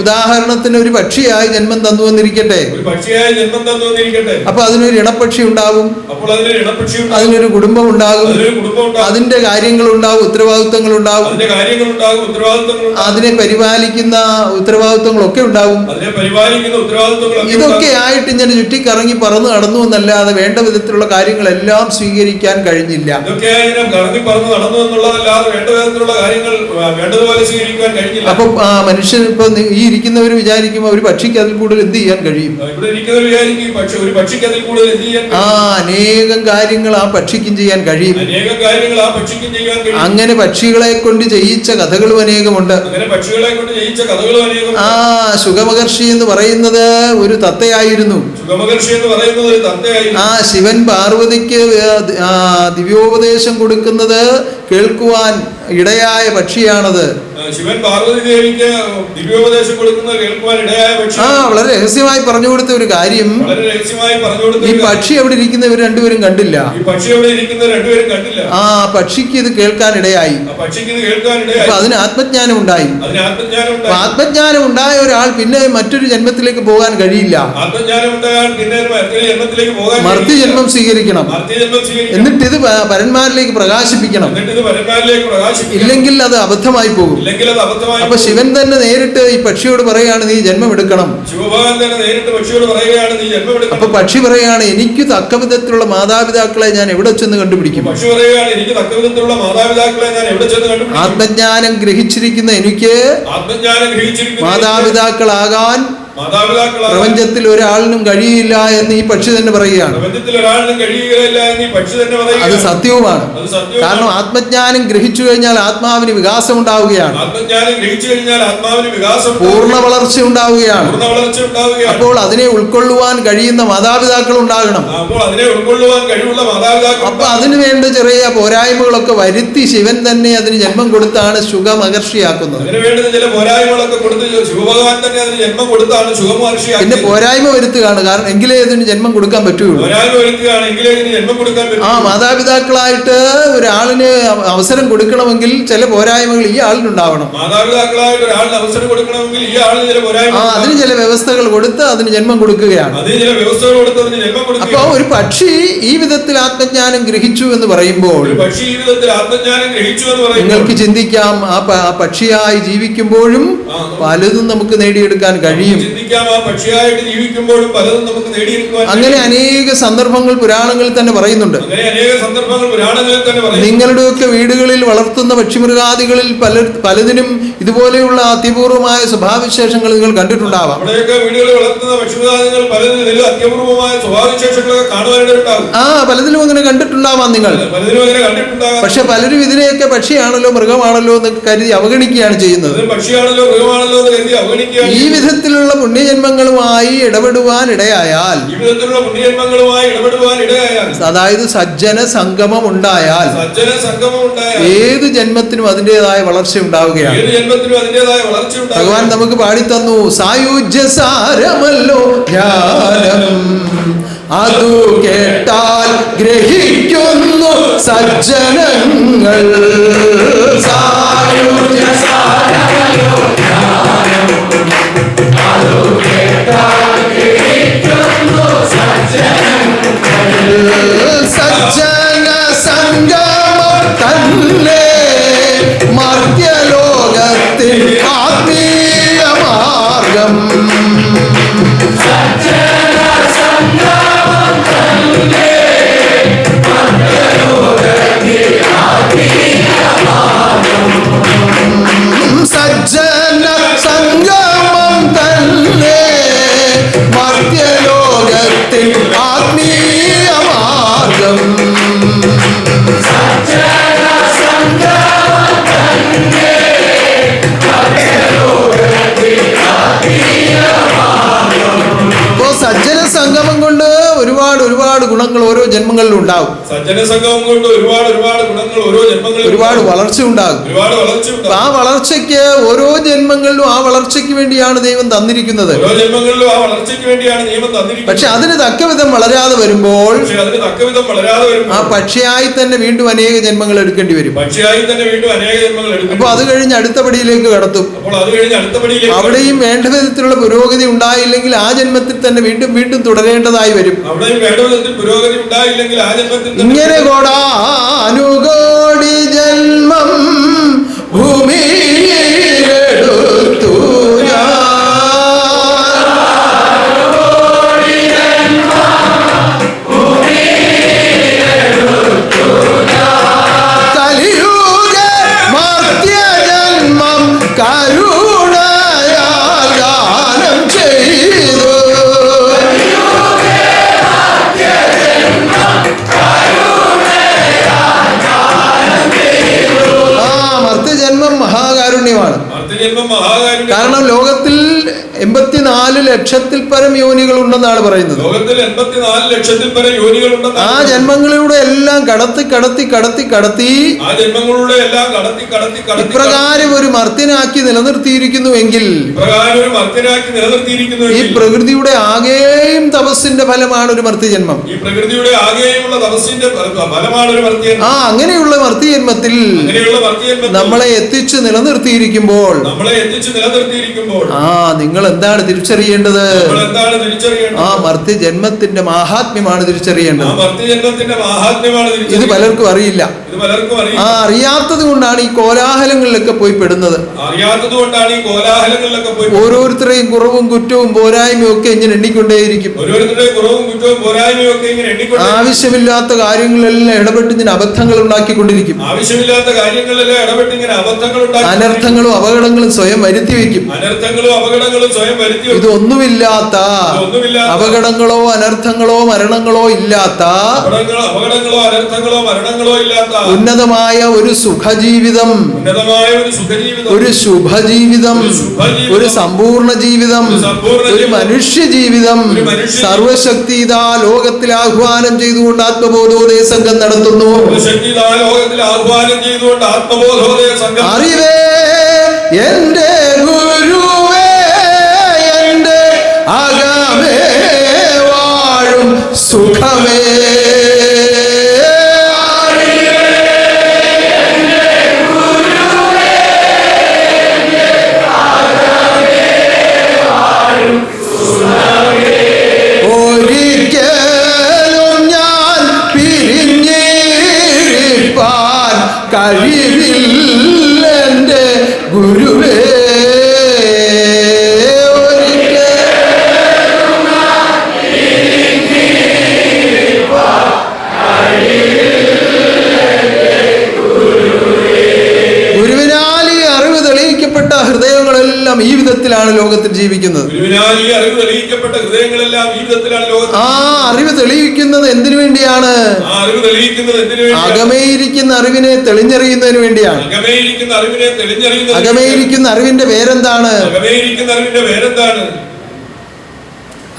S3: ഉദാഹരണത്തിന് ഒരു പക്ഷിയായി ജന്മം തന്നു വന്നിരിക്കട്ടെ. അപ്പൊ അതിനൊരു ഇണപ്പക്ഷി ഉണ്ടാകും, അതിനൊരു കുടുംബം ഉണ്ടാകും, അതിന്റെ കാര്യങ്ങൾ ഉണ്ടാകും, ഉത്തരവാദിത്വങ്ങൾ ഉണ്ടാകും, അതിനെ പരിപാലിക്കുന്ന ഉത്തരവാദിത്വങ്ങളൊക്കെ ഉണ്ടാകും. ഇതൊക്കെ ആയിട്ട് ഇങ്ങനെ ചുറ്റിക്കറങ്ങി പറന്നു നടന്നു എന്നല്ലാതെ വേണ്ട വിധത്തിലുള്ള കാര്യങ്ങളെല്ലാം സ്വീകരിക്കാൻ കഴിഞ്ഞില്ല. അപ്പൊ മനുഷ്യൻ ഇപ്പൊ ഈ ഇരിക്കുന്നവർ വിചാരിക്കുമ്പോ ഒരു പക്ഷിക്ക് അതിൽ കൂടുതൽ എന്ത് ചെയ്യാൻ കഴിയും? അനേകം കാര്യങ്ങൾ ആ പക്ഷിക്കും ചെയ്യാൻ കഴിയും. അങ്ങനെ പക്ഷികളെ കൊണ്ട് ചെയ്യിച്ച കഥകളും അനേകമുണ്ട്. ശുഗമഹർഷി എന്ന് പറയുന്നത് ഒരു തത്തയായിരുന്നു. ശിവൻ പാർവതിക്ക് ദിവ്യോപദേശം കൊടുക്കുന്നത് കേൾക്കുവാൻ ഇടയായ പക്ഷിയാണത്.
S2: ശിവൻ പാർവതി ദേവിക്ക് ദിവ്യോപദേശം കൊടുക്കുന്നത് കേൾക്കുവാൻ ഇടയായ പക്ഷി.
S3: വളരെ രഹസ്യമായി പറഞ്ഞു കൊടുത്ത ഒരു കാര്യം. ഈ പക്ഷി അവിടെ ഇരിക്കുന്നവർ രണ്ടുപേരും കണ്ടില്ല. ആ പക്ഷിക്ക് ഇത് കേൾക്കാൻ ഇടയായി. അപ്പൊ അതിന് ആത്മജ്ഞാനം ഉണ്ടായി. ആത്മജ്ഞാനം ഉണ്ടായ ഒരാൾ പിന്നെ മറ്റൊരു ജന്മത്തിലേക്ക് പോകാൻ കഴിയില്ല. മർത്യജന്മം സ്വീകരിക്കണം. എന്നിട്ട് ഇത് പരന്മാരിലേക്ക് പ്രകാശിപ്പിക്കണം. ഇല്ലെങ്കിൽ അത് അബദ്ധമായി പോകും. അപ്പൊ ശിവൻ തന്നെ നേരിട്ട് ഈ പക്ഷിയോട് പറയാണ് നീ ജന്മം എടുക്കണം. അപ്പൊ പക്ഷി പറയാണ് എനിക്ക് തക്ക വിധത്തിലുള്ള മാതാപിതാക്കളെ ഞാൻ എവിടെ ചെന്ന് കണ്ടുപിടിക്കും? ആത്മജ്ഞാനം ഗ്രഹിച്ചിരിക്കുന്ന എനിക്ക് മാതാപിതാക്കളാകാൻ പ്രപഞ്ചത്തിൽ ഒരാളിനും കഴിയില്ല എന്ന് ഈ പക്ഷി തന്നെ പറയുകയാണ്. അത് സത്യവുമാണ്. കാരണം ആത്മജ്ഞാനം ഗ്രഹിച്ചു കഴിഞ്ഞാൽ ആത്മാവിന് വികാസം ഉണ്ടാവുകയാണ്, പൂർണ്ണ വളർച്ച ഉണ്ടാവുകയാണ്. അപ്പോൾ അതിനെ ഉൾക്കൊള്ളുവാൻ കഴിയുന്ന മാതാപിതാക്കൾ ഉണ്ടാകണം. അപ്പൊ അതിനു വേണ്ട ചെറിയ പോരായ്മകളൊക്കെ വരുത്തി ശിവൻ തന്നെ അതിന് ജന്മം കൊടുത്താണ് ശുഗമഹർഷിയാക്കുന്നത്. പിന്നെ പോരായ്മ വരുത്തുകയാണ്. കാരണം എങ്കിലേ ഇതിന് ജന്മം കൊടുക്കാൻ പറ്റുള്ളൂ. ആ മാതാപിതാക്കളായിട്ട് ഒരാളിന് അവസരം കൊടുക്കണമെങ്കിൽ ചില പോരായ്മകൾ ഈ ആളിനുണ്ടാവണം. അതിന് ചില വ്യവസ്ഥകൾ കൊടുത്ത് അതിന് ജന്മം കൊടുക്കുകയാണ്. അപ്പൊ ഒരു പക്ഷി ഈ വിധത്തിൽ ആത്മജ്ഞാനം ഗ്രഹിച്ചു എന്ന് പറയുമ്പോൾ നിങ്ങൾക്ക് ചിന്തിക്കാം, ആ പക്ഷിയായി ജീവിക്കുമ്പോഴും പലതും നമുക്ക് നേടിയെടുക്കാൻ കഴിയും.
S2: ചിന്തിക്കാം, ആ പക്ഷിയായിട്ട് ജീവിക്കുമ്പോഴും പലതും നമുക്ക് നേടിയെടുക്കുവാൻ.
S3: അങ്ങനെ അനേക സന്ദർഭങ്ങൾ പുരാണങ്ങളിൽ തന്നെ പറയുന്നുണ്ട്.
S2: അങ്ങനെ അനേക സന്ദർഭങ്ങൾ പുരാണങ്ങളിൽ തന്നെ പറയുന്നു.
S3: നിങ്ങളുടെയൊക്കെ വീടുകളിൽ വളർത്തുന്ന പക്ഷിമൃഗാദികളിൽ പലതിനും ഇതുപോലെയുള്ള അത്യപൂർവമായ സ്വഭാവവിശേഷങ്ങൾ നിങ്ങൾ കണ്ടിട്ടുണ്ടാവാം.
S2: നമ്മുടെയൊക്കെ വീടുകളിൽ വളർത്തുന്ന പക്ഷിമൃഗാദികൾ പലതിലും അത്യപൂർവമായ സ്വഭാവവിശേഷങ്ങളൊക്കെ കാണുവാനായിട്ടുണ്ടാകും.
S3: പലതിലും അങ്ങനെ കണ്ടിട്ടുണ്ടാവാം നിങ്ങൾ.
S2: പലതിലും അങ്ങനെ കണ്ടിട്ടുണ്ടാകാം.
S3: പക്ഷെ പലരും ഇതിനെയൊക്കെ പക്ഷിയാണല്ലോ മൃഗമാണല്ലോ എന്ന് കരുതി അവഗണിക്കുകയാണ് ചെയ്യുന്നത്.
S2: പക്ഷിയാണല്ലോ മൃഗമാണല്ലോ എന്ന് കരുതി അവഗണിക്കുകയാണ്.
S3: ഈ വിധത്തിലുള്ള പുണ്യജന്മങ്ങളുമായി ഇടപെടുവാൻ ഇടയായാൽ, അതായത് സജ്ജന സംഗമം ഉണ്ടായാൽ, ഏത് ജന്മത്തിനും അതിൻ്റെതായ വളർച്ച ഉണ്ടാവുകയാണ്. ഭഗവാൻ നമുക്ക് പാടിത്തന്നു, സായുജ്യ സാരമല്ലോ ജ്ഞാനം, അതു കേട്ടാൽ ഗ്രഹിക്കുന്നു സജ്ജനങ്ങൾ. സായുജ്യ സാരമല്ലോ ജ്ഞാനം, അതു കേട്ടാൽ ഗ്രഹിക്കുന്നു സജ്ജനങ്ങൾ. സജ്ജന സംഗമം തന്നെ മർത്യലോകത്തിൽ ആത്മീയ മാർഗം. സജ്ജന സംഗമം തന്നെ മർത്യലോകത്തിൽ ആത്മീയ മാർഗം. സജ്ജന സംഗമം കൊണ്ട് ഒരുപാട് ഗുണങ്ങൾ ഓരോ ജന്മങ്ങളിലും ഉണ്ടാവും.
S2: സജ്ജന സംഗമം കൊണ്ട് ഒരുപാട് ഗുണങ്ങൾ ഓരോ ജന്മങ്ങളിലും,
S3: ഒരുപാട് വളർച്ച ഉണ്ടാകും. ആ വളർച്ചയ്ക്ക് ഓരോ ജന്മങ്ങളിലും ആ വളർച്ചയ്ക്ക് വേണ്ടിയാണ് ദൈവം തന്നിരിക്കുന്നത്. പക്ഷെ അതിന് തക്കവിധം വളരാതെ വരുമ്പോൾ ആ പക്ഷിയായി തന്നെ വീണ്ടും അനേക ജന്മങ്ങൾ എടുക്കേണ്ടി വരും. അപ്പൊ അത് കഴിഞ്ഞ് അടുത്ത പടിയിലേക്ക് കടത്തും. അവിടെയും വേണ്ട വിധത്തിലുള്ള പുരോഗതി ഉണ്ടായില്ലെങ്കിൽ ആ ജന്മത്തിൽ തന്നെ വീണ്ടും തുടരേണ്ടതായി വരും. ഇങ്ങനെ കോടാനുകോടി ജന്മം ഭൂമിയിലെടുത്തു കലിയുഗ മർത്യജന്മം കരുണയാൽ ഗാനം ചെയ്തു. മർത്യജന്മം മഹാകാരുണ്യമാണ്. കാരണം ലോകത്തിൽ 84 ലക്ഷത്തിൽ പരം യോനികൾ ഉണ്ടെന്നാണ് പറയുന്നത്. ആ ജന്മങ്ങളിലൂടെ എല്ലാം കടത്തി ഇപ്രകാരം ഒരു മർത്യനാക്കി നിലനിർത്തിയിരിക്കുന്നുവെങ്കിൽ ഈ പ്രകൃതിയുടെ ആകെയും തപസ്സിന്റെ ഫലമാണ് ഒരു മർത്യജന്മം. അങ്ങനെയുള്ള മർത്യജന്മത്തിൽ നമ്മളെ എത്തിച്ചു നിലനിർത്തിയിരിക്കുമ്പോൾ നിങ്ങൾ എന്താണ് തിരിച്ചറിയേണ്ടത്? ആ മർത്യജന്മത്തിന്റെ മാഹാത്മ്യമാണ് തിരിച്ചറിയേണ്ടത്. ഇത് പലർക്കും അറിയില്ല. അറിയാത്തത് കൊണ്ടാണ് ഈ കോലാഹലങ്ങളിലൊക്കെ പോയി പെടുന്നത്. ഓരോരുത്തരെയും കുറവും കുറ്റവും പോരായ്മയും ഒക്കെ ഇങ്ങനെ എണ്ണിക്കൊണ്ടേയിരിക്കും. ആവശ്യമില്ലാത്ത കാര്യങ്ങളെല്ലാം ഇടപെട്ട് ഇങ്ങനെ അബദ്ധങ്ങൾ ഉണ്ടാക്കിക്കൊണ്ടിരിക്കും. അനർത്ഥങ്ങളും അപകടങ്ങളും സ്വയം വരുത്തി വെക്കും. ഇതൊന്നുമില്ലാത്ത അപകടങ്ങളോ അനർത്ഥങ്ങളോ മരണങ്ങളോ ഇല്ലാത്ത ഉന്നതമായ ഒരു സുഖജീവിതം, ഒരു ശുഭജീവിതം, ഒരു സമ്പൂർണ്ണ ജീവിതം, ഒരു മനുഷ്യ ജീവിതം സർവശക്തിത ലോകത്തിൽ ആഹ്വാനം ചെയ്തുകൊണ്ട് ആത്മബോധോദയ സംഘം നടത്തുന്നു. അറിവേ എന്റെ ഗുരുവേ, എന്റെ അകമേ വാഴും സുഖമേ. ഒരിക്കലും ഞാൻ പിരിഞ്ഞിരിപ്പാൻ കഴിവില്ലെന്റെ ഗുരുവേ. ഒരിക്കലും ഹൃദയങ്ങളെല്ലാം ഈ വിധത്തിലാണ് ലോകത്തിൽ ജീവിക്കുന്നത്.
S2: ഗുരുവിനാൽ ഈ അറിവ് തെളിയിക്കപ്പെട്ട ഹൃദയങ്ങളെല്ലാം ഈ വിധത്തിലാണ് ലോകത്തിൽ.
S3: ആ അറിവ് തെളിയിക്കുന്നത് എന്തിനു വേണ്ടിയാണ്?
S2: ആ അറിവ് തെളിയിക്കുന്നത് എന്തിനു വേണ്ടിയാണ്?
S3: അകമേയിരിക്കുന്ന അറിവിനെ തെളിഞ്ഞറിയുന്നതിന് വേണ്ടിയാണ്.
S2: അകമേയിരിക്കുന്ന അറിവിനെ തെളിഞ്ഞറിയുന്നത്.
S3: അകമേയിരിക്കുന്ന അറിവിന്റെ പേരെന്താണ്?
S2: അകമേയിരിക്കുന്ന അറിവിന്റെ പേരെന്താണ്?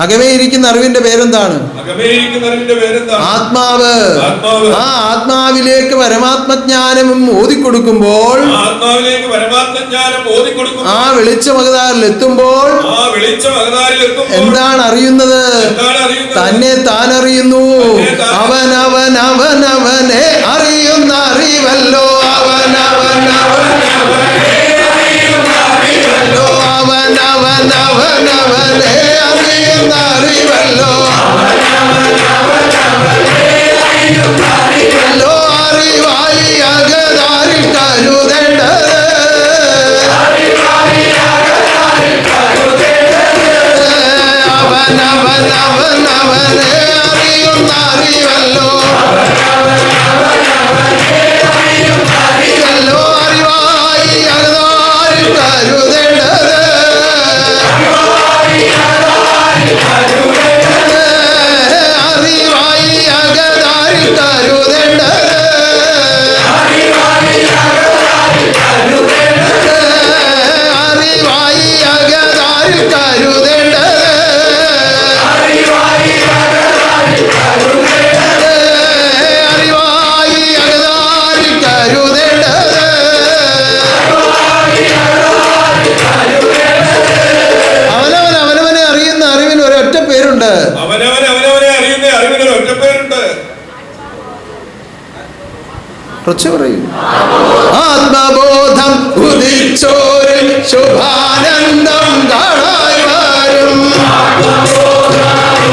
S3: അകമേയിരിക്കുന്ന അറിവിന്റെ പേരെന്താണ്?
S2: അകമേയിരിക്കുന്ന അറിവിന്റെ പേരെന്താണ്?
S3: ആത്മാവ്.
S2: ആത്മാവ്.
S3: ആ ആത്മാവിലേക്ക് പരമാത്മജ്ഞാനം ഓതിക്കൊടുക്കുമ്പോൾ,
S2: ആത്മാവിലേക്ക് പരമാത്മജ്ഞാനം ഓതിക്കൊടുക്കുമ്പോൾ,
S3: ആ വെളിച്ചമകതാരിൽ എത്തുമ്പോൾ
S2: ആ വെളിച്ചമകതാരിൽ എത്തുമ്പോൾ
S3: എന്താണ് അറിയുന്നത്? തന്നെ താൻ അറിയുന്നു. അവനവനവനവനെ അറിയുന്ന അറിവല്ലോ. അവനവനവനവനെ അറിയുന്നല്ലോ. അവനവനവനവനെ അറിയുന്ന അറിവല്ലോ. അറിവായി അകതാരിൽ കരുതേണ്ടത്. അവനവനവനവനെ അറിയുന്ന അറിവല്ലോ. അറിവായി അകതാരിൽ കരുതേണ്ടത്. അറിവായി അകതാരിൽ കരുതേണ്ടത്. അറിവായി അകതാരിൽ കരുതേണ്ടത്. അറിവായി അകതാരിൽ കരുതേണ്ടത്. അവനവനെ അറിയുന്ന അറിവിന് ഒരൊറ്റ പേരുണ്ട്.
S2: അവനവനെ അറിയുന്ന അറിവിന് ഒറ്റ പേരുണ്ട്.
S3: പറയും. ആത്മബോധം ഉദിച്ചോരിൽ ശുഭാനന്ദം കാണായി വരും. ആത്മബോധം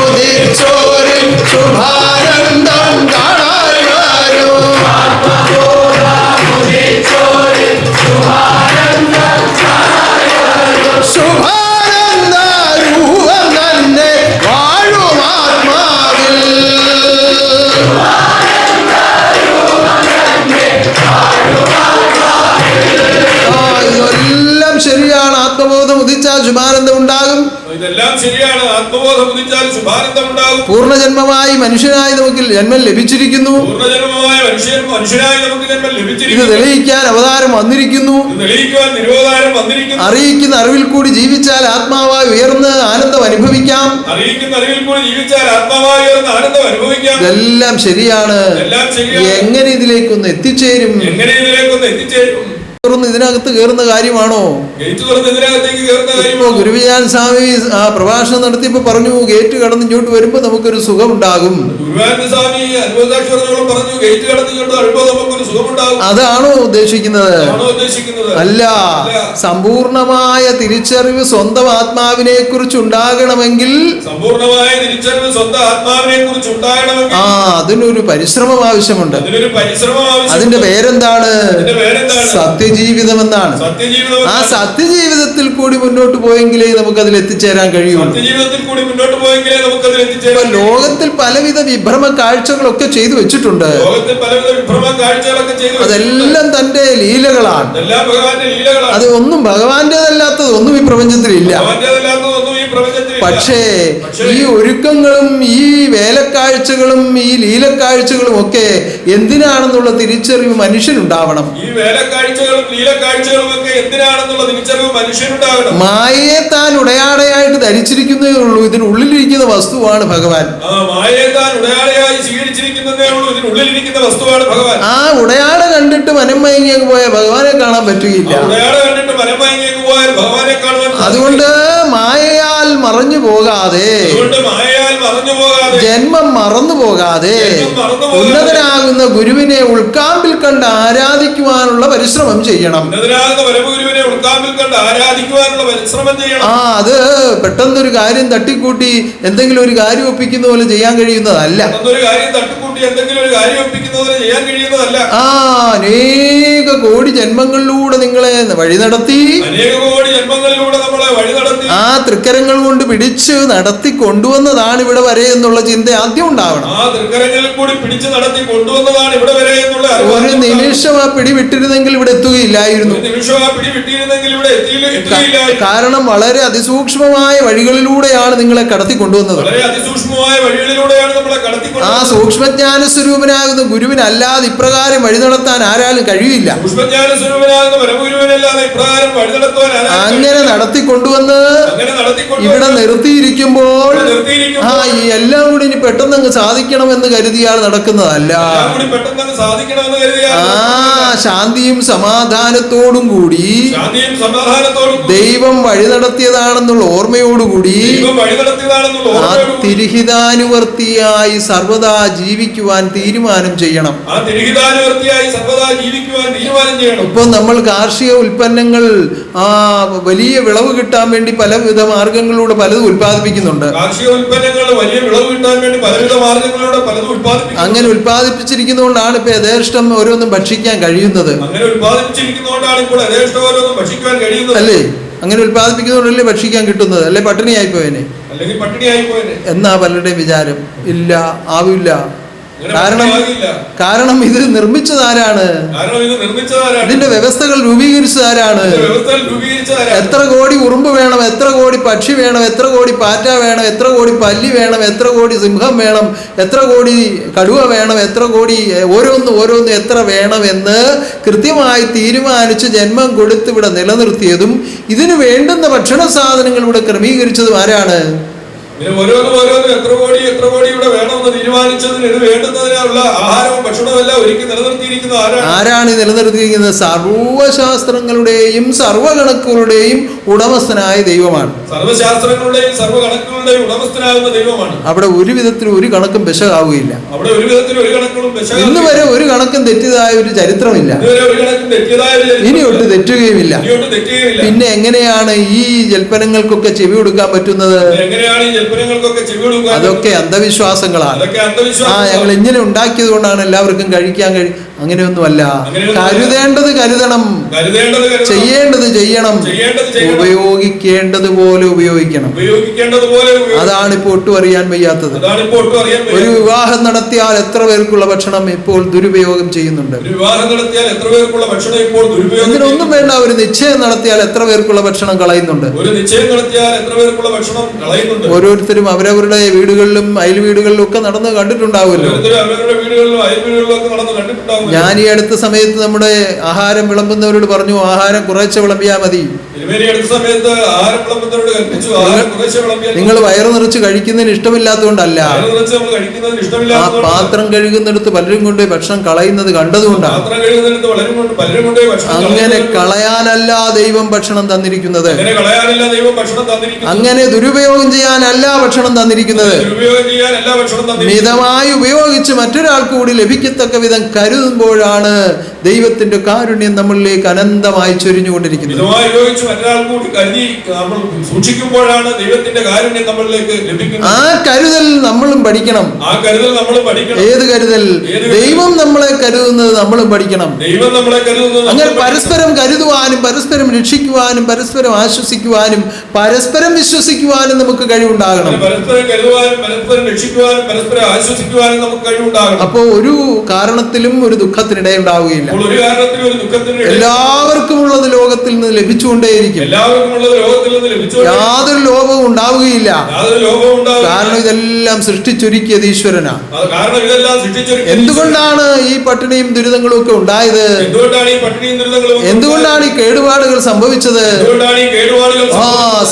S3: ഉദിച്ചോരിൽ ശുഭാനന്ദം കാണായി വരും. ശുഭാനന്ദ രൂപം തന്നെ വാഴും ആത്മാവിൽ. ഇതെല്ലാം ശരിയാണ്. ആത്മബോധം ഉദിച്ചാൽ ശുഭാനന്ദം ഉണ്ടാകും.
S2: ഇതെല്ലാം ശരിയാണ്. ആത്മബോധം ഉദിച്ചാൽ ശുഭാനന്ദം ഉണ്ടാകും.
S3: പൂർണ്ണജന്മമായി മനുഷ്യനായി നമുക്ക് ജന്മം ലഭിച്ചിരിക്കുന്നു.
S2: പൂർണ്ണജന്മമായ മനുഷ്യനായി നമുക്ക് ജന്മം
S3: ഇത്
S2: ലഭിച്ചിരിക്കുന്നു.
S3: തെളിയിക്കാൻ അവതാരം വന്നിരിക്കുന്നു.
S2: തെളിയിക്കുവാൻ നിരോധാരം വന്നിരിക്കുന്നു.
S3: അറിയിക്കുന്ന അറിവിൽ കൂടി ജീവിച്ചാൽ ആത്മാവായി ഉയർന്ന് ആനന്ദം അനുഭവിക്കാം.
S2: അറിയിക്കുന്ന അറിവിൽ കൂടി ജീവിച്ചാൽ ആത്മാവായി ഉയർന്ന് ആനന്ദം അനുഭവിക്കാം.
S3: ഇതെല്ലാം ശരിയാണ്. എങ്ങനെ ഇതിലേക്കൊന്ന് എത്തിച്ചേരും? ഇതിനകത്ത് കയറുന്ന കാര്യമാണോ? ഇപ്പോ ഗുരുവിജയൻ സ്വാമി ആ പ്രഭാഷണം നടത്തിയപ്പോ പറഞ്ഞു, ഗേറ്റ് കടന്ന് ഇങ്ങോട്ട് വരുമ്പോ നമുക്കൊരു സുഖം ഉണ്ടാകും. അതാണോ ഉദ്ദേശിക്കുന്നത്? അല്ല, സമ്പൂർണമായ തിരിച്ചറിവ് സ്വന്തം ആത്മാവിനെ കുറിച്ച് ഉണ്ടാകണമെങ്കിൽ അതിനൊരു പരിശ്രമം ആവശ്യമുണ്ട്. അതിന്റെ പേരെന്താണ്? സത്യജീവിതം എന്നാണ്. ആ സത്യജീവിതത്തിൽ കൂടി മുന്നോട്ട് പോയെങ്കിലേ നമുക്ക് അതിൽ എത്തിച്ചേരാൻ കഴിയൂ. ലോകത്തിൽ പലവിധ വിഭ്രമ കാഴ്ചകളൊക്കെ ചെയ്തു വെച്ചിട്ടുണ്ട്. അതെല്ലാം തന്റെ ലീലകളാണ്. അത് ഒന്നും ഭഗവാന്റേതല്ലാത്തത് ഒന്നും ഈ പ്രപഞ്ചത്തിലില്ല. പക്ഷേ ഈ ഒരുക്കങ്ങളും ഈ വേലക്കാഴ്ചകളും ഈ ലീലക്കാഴ്ചകളും ഒക്കെ എന്തിനാണെന്നുള്ള തിരിച്ചറിവ് മനുഷ്യനുണ്ടാവണം. മായയെ താൻ ഉടയാടയായിട്ട് ധരിച്ചിരിക്കുന്നതേ ഉള്ളൂ. ഇതിനുള്ളിലിരിക്കുന്ന വസ്തുവാണ് ഭഗവാൻ. ആ ഉടയാട കണ്ടിട്ട് മനം മയങ്ങിയൊക്കെ പോയ ഭഗവാനെ കാണാൻ പറ്റുകയില്ല. അതുകൊണ്ട് മായയാൽ മറഞ്ഞു പോകാതെ, ജന്മം മറന്നു പോകാതെ ഉന്നതനാകുന്ന ഗുരുവിനെ ഉൾക്കാമ്പിൽ കണ്ട് ആരാധിക്കുവാനുള്ള പരിശ്രമം ചെയ്യണം. ആ അത് പെട്ടെന്നൊരു കാര്യം തട്ടിക്കൂട്ടി എന്തെങ്കിലും ഒരു കാര്യം ഒപ്പിക്കുന്ന പോലെ ചെയ്യാൻ കഴിയുന്നതല്ല. ആ അനേക കോടി ജന്മങ്ങളിലൂടെ നിങ്ങളെ വഴി നടത്തി ആ തൃക്കരങ്ങൾ കൊണ്ട് പിടിച്ച് നടത്തി കൊണ്ടുവന്നതാണ് ഇവിടെ വരെ എന്നുള്ള ചിന്ത ആദ്യം ഉണ്ടാവണം.
S2: ആ തൃക്കരങ്ങളിൽ കൂടി പിടിച്ച് നടത്തി കൊണ്ടുവന്നതാണ് ഇവിടെ വരെ എന്നുള്ള
S3: ഒരു നിമിഷം ആ പിടി വിട്ടിരുന്നെങ്കിൽ ഇവിടെ എത്തുകയില്ലായിരുന്നു. കാരണം വളരെ അതിസൂക്ഷ്മമായ വഴികളിലൂടെയാണ് നിങ്ങളെ കടത്തി കൊണ്ടുവന്നത്. ആ സൂക്ഷ്മജ്ഞാന സ്വരൂപനാകുന്ന ഗുരുവിനല്ലാതെ ഇപ്രകാരം വഴി നടത്താൻ ആരാലും കഴിയില്ല. അങ്ങനെ നടത്തിക്കൊണ്ടുവന്ന് ഇവിടെ നിർത്തിയിരിക്കുമ്പോൾ ആ ഈ എല്ലാം കൂടി ഇനി പെട്ടെന്ന് അങ്ങ് സാധിക്കണമെന്ന് കരുതിയാൽ നടക്കുന്നതല്ല. ആ ശാന്തിയും സമാധാനത്തോടും കൂടി ദൈവം വഴി നടത്തിയതാണെന്നുള്ള ഓർമ്മയോടുകൂടി ആ തിരിഹിതാനുവർത്തിയായി സർവദാ ജീവിക്കുവാൻ തീരുമാനം ചെയ്യണം. ഇപ്പൊ നമ്മൾ കാർഷിക ഉൽപ്പന്നങ്ങൾ വലിയ വിളവ് കിട്ടാൻ വേണ്ടി പലവിധ മാർഗങ്ങളിലൂടെ പലതും ഉൽപ്പാദിപ്പിക്കുന്നുണ്ട്. അങ്ങനെ ഉൽപ്പാദിപ്പിച്ചിരിക്കുന്നതുകൊണ്ടാണ് ഇപ്പൊ യഥേഷ്ടം ഓരോന്നും ഭക്ഷിക്കാൻ കഴിയുന്നത്. അല്ലേ? അങ്ങനെ ഉൽപ്പാദിപ്പിക്കുന്നതുകൊണ്ടല്ലേ ഭക്ഷിക്കാൻ കിട്ടുന്നത്. അല്ലെ പട്ടിണിയായി പോയനെ എന്നാ പലരുടെയും വിചാരം. ഇല്ല, ആവില്ല. കാരണം ഇത് നിർമ്മിച്ചതാരാണ്? ഇതിന്റെ വ്യവസ്ഥകൾ രൂപീകരിച്ചതാരാണ്? എത്ര കോടി ഉറുമ്പ് വേണം, എത്ര കോടി പക്ഷി വേണം, എത്ര കോടി പാറ്റ വേണം, എത്ര കോടി പല്ലി വേണം, എത്ര കോടി സിംഹം വേണം, എത്ര കോടി കടുവ വേണം, എത്ര കോടി ഓരോന്ന് എത്ര വേണമെന്ന് കൃത്യമായി തീരുമാനിച്ച് ജന്മം കൊടുത്ത് ഇവിടെ നിലനിർത്തിയതും ഇതിനു വേണ്ടുന്ന ഭക്ഷണ സാധനങ്ങൾ ഇവിടെ ക്രമീകരിച്ചതും ആരാണ്?
S2: ഓരോന്നും എത്ര കോടി ഇവിടെ വേണമെന്ന് തീരുമാനിച്ചതിന് ഇത് വേണ്ടുന്നതിനുള്ള ആഹാരവും ഭക്ഷണവും എല്ലാം ഒരുക്കി നിലനിർത്തിയിരിക്കുന്ന
S3: ആരാണ് നിലനിർത്തിയിരിക്കുന്നത്? സർവശാസ്ത്രങ്ങളുടെയും സർവകണക്കുകളുടെയും ഉടമസ്ഥനായ ദൈവമാണ്.
S2: സർവശാസ്ത്രങ്ങളുടെയും സർവകണക്കുകളുടെയും ഉടമസ്ഥനാകുന്ന ദൈവമാണ്.
S3: അവിടെ ഒരു വിധത്തിൽ ഒരു കണക്കും പെശകാവുകയില്ല. ഇന്ന് വരെ ഒരു കണക്കും തെറ്റിയതായ ഒരു ചരിത്രമില്ല. ഇനി ഒട്ട് തെറ്റുകയുമില്ല. പിന്നെ എങ്ങനെയാണ് ഈ ജൽപ്പനങ്ങൾക്കൊക്കെ ചെവി കൊടുക്കാൻ പറ്റുന്നത്? അതൊക്കെ അന്ധവിശ്വാസങ്ങളാണ്. ഞങ്ങൾ ഇങ്ങനെ ഉണ്ടാക്കിയത് കൊണ്ടാണ് എല്ലാവർക്കും കഴിക്കാൻ അങ്ങനെയൊന്നുമല്ല. കരുതേണ്ടത് കരുതണം, ചെയ്യേണ്ടത് ചെയ്യണം, ഉപയോഗിക്കേണ്ടത് പോലെ ഉപയോഗിക്കണം. അതാണ് ഇപ്പോൾ ഒട്ടും അറിയാൻ വയ്യാത്തത്. ഒരു വിവാഹം നടത്തിയാൽ എത്ര പേർക്കുള്ള ഭക്ഷണം ഇപ്പോൾ ദുരുപയോഗം ചെയ്യുന്നുണ്ട്. ഇതിനൊന്നും വേണ്ട, ഒരു നിശ്ചയം നടത്തിയാൽ എത്ര പേർക്കുള്ള ഭക്ഷണം കളയുന്നുണ്ട്. ഓരോരുത്തരും അവരവരുടെ വീടുകളിലും അയൽ വീടുകളിലും ഒക്കെ നടന്ന് കണ്ടിട്ടുണ്ടാവുമല്ലോ. ഞാൻ ഈ അടുത്ത സമയത്ത് നമ്മുടെ ആഹാരം വിളമ്പുന്നവരോട് പറഞ്ഞു, ആഹാരം കുറച്ച് വിളമ്പിയാൽ മതി. നിങ്ങൾ വയറ് നിറച്ച് കഴിക്കുന്നതിന് ഇഷ്ടമില്ലാത്തതുകൊണ്ടല്ല, ആ പാത്രം കഴുകുന്നിടത്ത് പലരും കൊണ്ട് ഭക്ഷണം കളയുന്നത് കണ്ടതുകൊണ്ടാണ്. അങ്ങനെ കളയാനല്ല ദൈവം ഭക്ഷണം തന്നിരിക്കുന്നത്. അങ്ങനെ ദുരുപയോഗം ചെയ്യാനല്ല ഭക്ഷണം തന്നിരിക്കുന്നത്. മിതമായി ഉപയോഗിച്ച് മറ്റൊരാൾക്ക് കൂടി ലഭിക്കത്തക്ക വിധം കരുതുമ്പോഴാണ് ദൈവത്തിന്റെ കാരുണ്യം നമ്മളിലേക്ക് അനന്തമായി ചൊരിഞ്ഞുകൊണ്ടിരിക്കുന്നത്. ആ കരുതൽ നമ്മളും പഠിക്കണം. ഏത് കരുതൽ? ദൈവം നമ്മളെ കരുതുന്നത് നമ്മളും പഠിക്കണം. അങ്ങനെ പരസ്പരം കരുതുവാനും പരസ്പരം രക്ഷിക്കുവാനും പരസ്പരം ആശ്വസിക്കുവാനും പരസ്പരം വിശ്വസിക്കുവാനും നമുക്ക് കഴിവുണ്ടാകണം. അപ്പോ ഒരു കാരണത്തിലും ഒരു ദുഃഖത്തിനിട ഉണ്ടാവുകയില്ല. എല്ലാവർക്കും ഉള്ളത് ലോകത്തിൽ നിന്ന് ലഭിച്ചുകൊണ്ടേയിരിക്കും. യാതൊരു ലോപവും ഉണ്ടാവുകയില്ല. കാരണം ഇതെല്ലാം സൃഷ്ടിച്ചൊരുക്കിയത് ഈശ്വരനാണ്. എന്തുകൊണ്ടാണ് ഈ പട്ടിണിയും ദുരിതങ്ങളും ഒക്കെ ഉണ്ടായത്? എന്തുകൊണ്ടാണ് ഈ കേടുപാടുകൾ സംഭവിച്ചത്?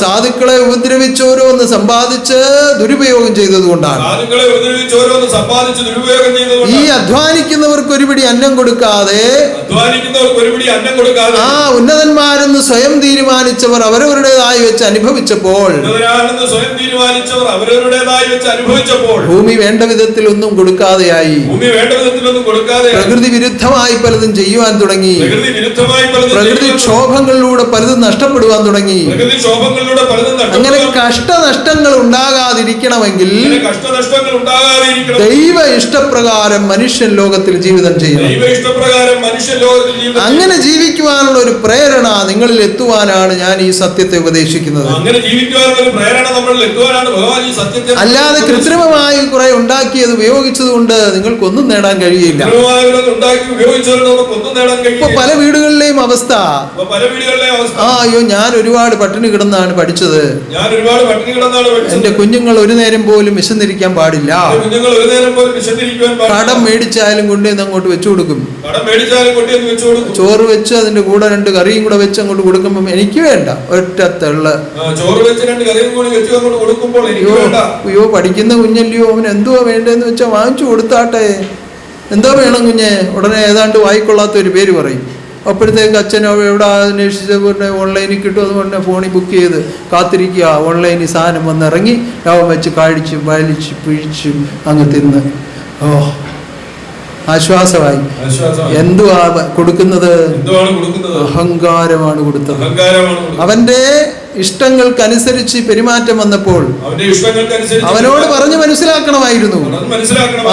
S3: സാധുക്കളെ ഉപദ്രവിച്ചോരോന്ന് സമ്പാദിച്ച് ദുരുപയോഗം ചെയ്തത് കൊണ്ടാണ്. ഈ അധ്വാനിക്കുന്നവർക്ക് ഒരുപിടി അന്നം കൊടുക്കാതെ ആ ഉന്നതന്മാരെന്ന് സ്വയം തീരുമാനിച്ചവർ അവരവരുടേതായി വെച്ച് അനുഭവിച്ചപ്പോൾ ഭൂമി വേണ്ട വിധത്തിൽ ഒന്നും കൊടുക്കാതെയായി. പ്രകൃതി വിരുദ്ധമായി പലതും ചെയ്യുവാൻ തുടങ്ങി. പ്രകൃതി ക്ഷോഭങ്ങളിലൂടെ പലതും നഷ്ടപ്പെടുവാൻ തുടങ്ങി. അങ്ങനെ കഷ്ടനഷ്ടങ്ങൾ ഉണ്ടാകാതിരിക്കണമെങ്കിൽ ദൈവ ഇഷ്ടപ്രകാരം മനുഷ്യൻ ലോകത്തിൽ ജീവിതം ചെയ്യണം.
S2: മനുഷ്യലോകത്തിൽ ജീവിതത്തിൽ
S3: അങ്ങനെ ജീവിക്കുവാനുള്ള ഒരു പ്രേരണ നിങ്ങളിൽ എത്തുവാനാണ് ഞാൻ ഈ സത്യത്തെ ഉപദേശിക്കുന്നത്.
S2: അങ്ങനെ ജീവിക്കുവാനുള്ള ഒരു പ്രേരണ നമ്മളിൽ എത്തുവാനാണ് ഭഗവാൻ ഈ സത്യത്തെ.
S3: അല്ലാതെ കൃത്രിമമായി കുറെ ഉണ്ടാക്കിയത് ഉപയോഗിച്ചത് കൊണ്ട് നിങ്ങൾക്കൊന്നും നേടാൻ കഴിയില്ല. ഇപ്പൊ പല വീടുകളിലെയും അവസ്ഥ, അയ്യോ ഞാൻ ഒരുപാട് പട്ടിണി കിടന്നാണ് പഠിച്ചത്, എന്റെ കുഞ്ഞുങ്ങൾ ഒരു നേരം പോലും വിശന്നിരിക്കാൻ പാടില്ല, കടം മേടിച്ചാലും കൊണ്ടുവന്ന് അങ്ങോട്ട് വെച്ചു കൊടുക്കും, ചോറ് വെച്ച് അതിന്റെ കൂടെ 2 കറിയും കൂടെ വെച്ച് അങ്ങോട്ട് കൊടുക്കുമ്പോ എനിക്ക് വേണ്ട, ഒറ്റ തെള്ള്. അയ്യോ പഠിക്കുന്ന കുഞ്ഞല്ലയോ, അവൻ എന്തുവാ വേണ്ടതെന്ന് വെച്ചാൽ വാങ്ങിച്ചു കൊടുത്താട്ടെ, എന്തോ വേണം കുഞ്ഞെ, ഉടനെ ഏതാണ്ട് വായിക്കൊള്ളാത്ത ഒരു പേര് പറയും. അപ്പോഴത്തേക്ക് അച്ഛനോ എവിടെ അന്വേഷിച്ച പോലെ ഓൺലൈനിൽ കിട്ടും, അതുകൊണ്ട് ഫോണിൽ ബുക്ക് ചെയ്ത് കാത്തിരിക്കുക, ഓൺലൈനിൽ സാധനം വന്നിറങ്ങി അവൻ വെച്ച് കാഴിച്ച് വലിച്ച് പിഴിച്ച് അങ്ങ് തിന്ന് ആശ്വാസമായി. എന്തുവാ കൊടുക്കുന്നത്? അഹങ്കാരമാണ് കൊടുത്തത്. അവന്റെ ഇഷ്ടങ്ങൾക്കനുസരിച്ച് പെരുമാറ്റം വന്നപ്പോൾ അവനോട് പറഞ്ഞു മനസ്സിലാക്കണമായിരുന്നു,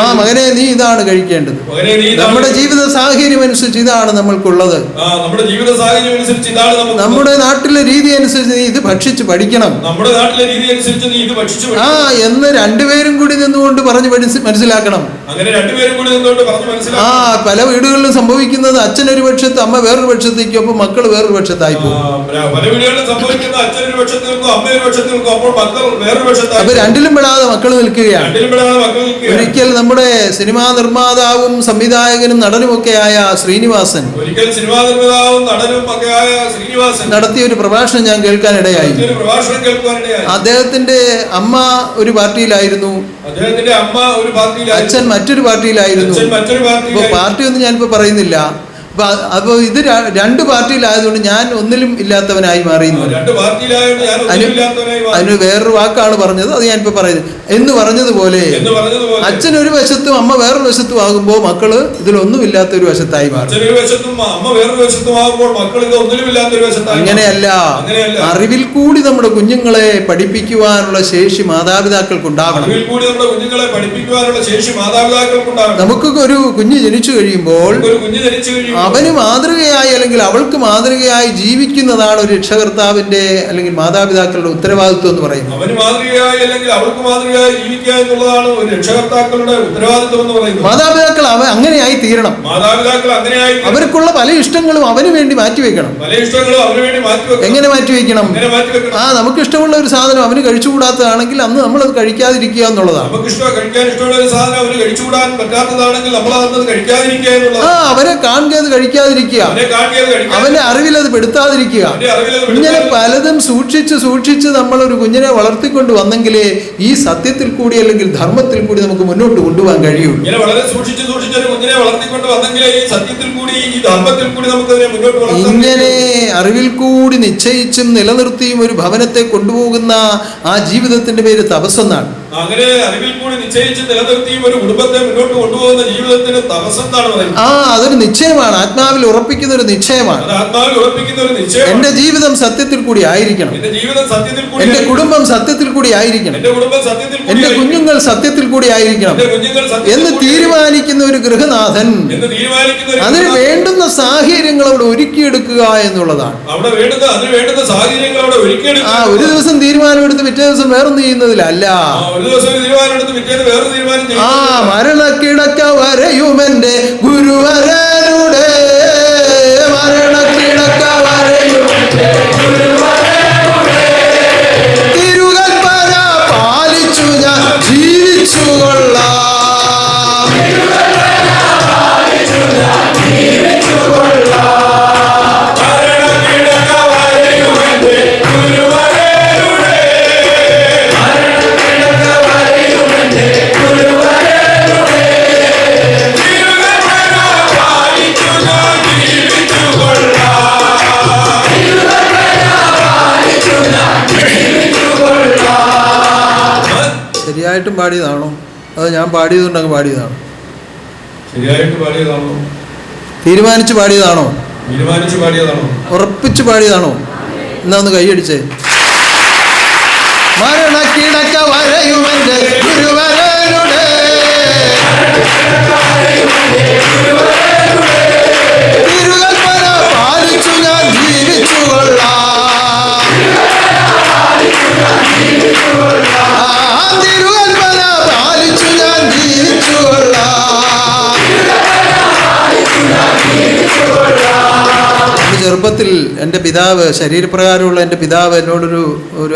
S3: ആ മകനെ നീ ഇതാണ് കഴിക്കേണ്ടത്, നമ്മുടെ ജീവിത സാഹചര്യം അനുസരിച്ച് ഇതാണ് നമ്മൾക്കുള്ളത്, നമ്മുടെ നാട്ടിലെ രീതി അനുസരിച്ച് നീ ഇത് ഭക്ഷിച്ച് പഠിക്കണം എന്ന് 2 പേരും കൂടി നിന്നുകൊണ്ട് പറഞ്ഞു മനസ്സിലാക്കണം. പല വീടുകളിലും സംഭവിക്കുന്നത് അച്ഛൻ ഒരു പക്ഷത്ത് അമ്മ വേറൊരു പക്ഷത്തേക്കും, അപ്പൊ മക്കൾ വേറൊരു പക്ഷത്തായി പോകും. അപ്പൊ രണ്ടിലും പെടാതെ മക്കൾ നിൽക്കുകയാണ്. ഒരിക്കൽ നമ്മുടെ സിനിമാ നിർമ്മാതാവും സംവിധായകനും നടനുമൊക്കെ ആയ ശ്രീനിവാസൻ നടത്തിയ ഒരു പ്രഭാഷണം ഞാൻ കേൾക്കാനിടയായി. അദ്ദേഹത്തിന്റെ അമ്മ ഒരു പാർട്ടിയിലായിരുന്നു, അച്ഛൻ മറ്റൊരു പാർട്ടിയിലായിരുന്നു. പാർട്ടി ഒന്നും ഞാനിപ്പോ പറയുന്നില്ല. അപ്പൊ ഇത് 2 പാർട്ടിയിലായതുകൊണ്ട് ഞാൻ ഒന്നിലും ഇല്ലാത്തവനായി മാറിയിരുന്നു. അതിന് വേറൊരു വാക്കാണ് പറഞ്ഞത്, അത് ഞാനിപ്പോ പറയുന്നത്. എന്ന് പറഞ്ഞതുപോലെ അച്ഛൻ ഒരു വശത്തും അമ്മ വേറൊരു വശത്തും ആകുമ്പോൾ മക്കള് ഇതിലൊന്നും ഇല്ലാത്ത ഒരു വശത്തായി മാറും. അങ്ങനെയല്ല, അറിവിൽ കൂടി നമ്മുടെ കുഞ്ഞുങ്ങളെ പഠിപ്പിക്കുവാനുള്ള ശേഷി മാതാപിതാക്കൾക്കുണ്ടാവണം. നമുക്ക് ഒരു കുഞ്ഞ് ജനിച്ചു കഴിയുമ്പോൾ അവന് മാതൃകയായി അല്ലെങ്കിൽ അവൾക്ക് മാതൃകയായി ജീവിക്കുന്നതാണ് ഒരു രക്ഷകർത്താവിന്റെ അല്ലെങ്കിൽ മാതാപിതാക്കളുടെ ഉത്തരവാദിത്വം എന്ന് പറയുന്നത്. മാതാപിതാക്കൾ അങ്ങനെയായി തീരണം. അവർക്കുള്ള പല ഇഷ്ടങ്ങളും അവന് വേണ്ടി മാറ്റിവെക്കണം. എങ്ങനെ മാറ്റിവെക്കണം? നമുക്ക് ഇഷ്ടമുള്ള ഒരു സാധനം അവന് കഴിച്ചുകൂടാത്തതാണെങ്കിൽ അന്ന് നമ്മളത് കഴിക്കാതിരിക്കുക എന്നുള്ളതാണ്. അവരെ കാണുക കഴിക്കാതിരിക്കുക, അവന്റെ അറിവിൽ അത് പെടുത്താതിരിക്കുക. ഇങ്ങനെ പലതും സൂക്ഷിച്ച് നമ്മൾ ഒരു കുഞ്ഞിനെ വളർത്തിക്കൊണ്ട് വന്നെങ്കിലേ ഈ സത്യത്തിൽ കൂടി അല്ലെങ്കിൽ ധർമ്മത്തിൽ കൂടി നമുക്ക് മുന്നോട്ട് കൊണ്ടുപോകാൻ കഴിയുള്ളൂ. ഇങ്ങനെ അറിവിൽ കൂടി നിശ്ചയിച്ചും നിലനിർത്തിയും ഒരു ഭവനത്തെ കൊണ്ടുപോകുന്ന ആ ജീവിതത്തിന്റെ പേര് തപസ്സെന്നാണ്.
S2: അങ്ങനെ അറിവിൽ കൂടി നിശ്ചയിച്ച് നിലനിർത്തിയും ഒരു കുടുംബത്തെ മുന്നോട്ട് കൊണ്ടുപോകുന്ന ജീവിതത്തിന് തപസ്സെന്നാണ് പറയുന്നത്.
S3: അതൊരു നിശ്ചയമാണ്, ആത്മാവിൽ ഉറപ്പിക്കുന്ന ഒരു നിശ്ചയമാണ്. എന്റെ ജീവിതം സത്യത്തിൽ കൂടി ആയിരിക്കണം, എന്റെ കുടുംബം സത്യത്തിൽ കൂടി ആയിരിക്കണം, എന്റെ കുഞ്ഞുങ്ങൾ സത്യത്തിൽ കൂടി ആയിരിക്കണം എന്ന് തീരുമാനിക്കുന്ന ഒരു ഗൃഹനാഥൻ അതിന് വേണ്ടുന്ന സാഹചര്യങ്ങൾ അവിടെ ഒരുക്കിയെടുക്കുക എന്നുള്ളതാണ്. ഒരു ദിവസം തീരുമാനമെടുത്ത് പിറ്റേ ദിവസം വേറൊന്നും ചെയ്യുന്നതിലല്ല. മരണക്കിടക്ക വരെയുമെന്റെ ഗുരുവരനുടെ മരണക്കിടക്ക വരെയുമെന്റെ തിരുകൽപ്പന പാലിച്ചു ഞാൻ ജീവിച്ചു കൊള്ളാം. ശരിയായിട്ടും പാടിയതാണോ അത് ഞാൻ പാടിയതുകൊണ്ട് അങ്ങ് പാടിയതാണോ?
S2: ശരിയായിട്ട് പാടിയതാണോ?
S3: തീരുമാനിച്ചു പാടിയതാണോ?
S2: തീരുമാനിച്ചു പാടിയതാണോ?
S3: ഉറപ്പിച്ചു പാടിയതാണോ? എന്നാ ഒന്ന് കൈയടിച്ചേ. മരണക്കിടക്ക വരയുമെന്റെ ഗുരുവരനുടെ ചെറുപ്പത്തിൽ എൻ്റെ പിതാവ്, ശരീരപ്രകാരമുള്ള എൻ്റെ പിതാവ് എന്നോടൊരു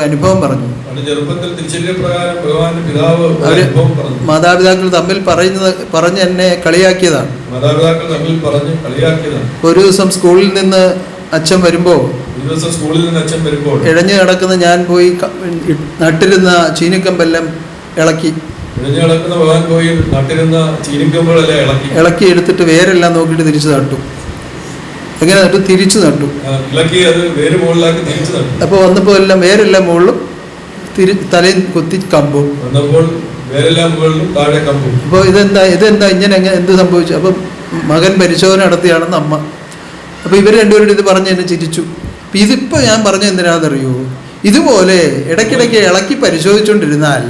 S3: അനുഭവം പറഞ്ഞു.
S2: ചെറുപ്പത്തിൽ തിരുശരീരപ്രകാരം ഭഗവാന്റെ പിതാവ്
S3: അവര്
S2: അനുഭവം പറഞ്ഞു.
S3: മാതാപിതാക്കൾ തമ്മിൽ പറഞ്ഞ് എന്നെ കളിയാക്കിയതാണ്.
S2: മാതാപിതാക്കൾ തമ്മിൽ പറഞ്ഞ് കളിയാക്കിയതാണ്.
S3: ഒരു ദിവസം സ്കൂളിൽ നിന്ന് അച്ഛൻ വരുമ്പോൾ, ഇഴഞ്ഞു കിടക്കുന്ന ഞാൻ പോയി നട്ടിരുന്ന ചീനിക്കമ്പെല്ലാം ഇളക്കി ഇളക്കി എടുത്തിട്ട് വേരെല്ലാം നോക്കിയിട്ട് തിരിച്ചു നട്ടു. എങ്ങനെ നട്ടു? തിരിച്ചു നട്ടു. അപ്പോൾ വന്നപ്പോൾ എല്ലാം വേരെല്ലാം മുകളിലും തലയിൽ കുത്തി കമ്പും. അപ്പോൾ ഇതെന്താ ഇങ്ങനെ എന്ത് സംഭവിച്ചു? അപ്പം മകൻ പരിശോധന നടത്തിയാണെന്ന് അമ്മ. അപ്പോൾ ഇവർ രണ്ടുപേരും ഇത് പറഞ്ഞ് എന്നെ ചിരിച്ചു. ഇതിപ്പോൾ ഞാൻ പറഞ്ഞ എന്തിനാണെന്നറിയോ? ഇതുപോലെ ഇടയ്ക്കിടയ്ക്ക് ഇളക്കി പരിശോധിച്ചുകൊണ്ടിരുന്നാൽ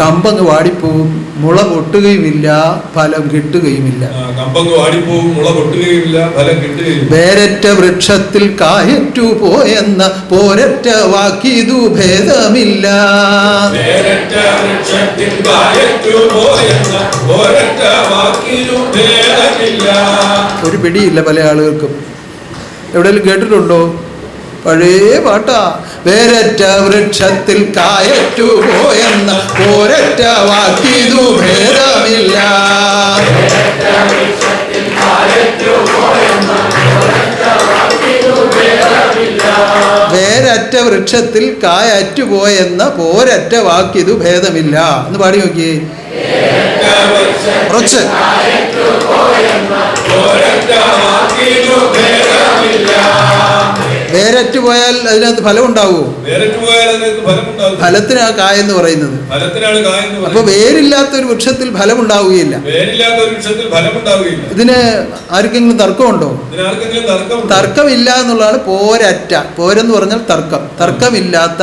S3: കമ്പങ്ങ് വാടിപ്പോവും, മുള പൊട്ടുകയുമില്ല, ഫലം കിട്ടുകയുമില്ല. വേരറ്റ വൃക്ഷത്തിൽ കായറ്റു പോയെന്ന പോരറ്റ വാക്കിതു ഭേദമില്ല. ഒരു പിടിയില്ല പല ആളുകൾക്കും. എവിടെയെങ്കിലും കേട്ടിട്ടുണ്ടോ? പഴയ പാട്ടാ. വേരറ്റ വൃക്ഷത്തിൽ കായറ്റു പോയെന്ന പോരറ്റ വാക്കിതു ഭേദമില്ല. വേരറ്റ വൃക്ഷത്തിൽ കായറ്റു പോയെന്ന പോരറ്റ വാക്കിതു ഭേദമില്ല എന്ന് പാടി നോക്കിയേ. കുറച്ച് വേരറ്റു പോയാൽ അതിനകത്ത് ഫലം ഉണ്ടാവുമോ? ഫലത്തിനാണ് കായെന്ന് പറയുന്നത്. അപ്പൊ വേരില്ലാത്ത ഒരു വൃക്ഷത്തിൽ ഫലം ഉണ്ടാവുകയില്ല. ഇതിന് ആർക്കെങ്കിലും തർക്കമുണ്ടോ? തർക്കമില്ല എന്നുള്ളതാണ് പോരറ്റ. പോരെന്ന് പറഞ്ഞാൽ തർക്കമില്ലാത്ത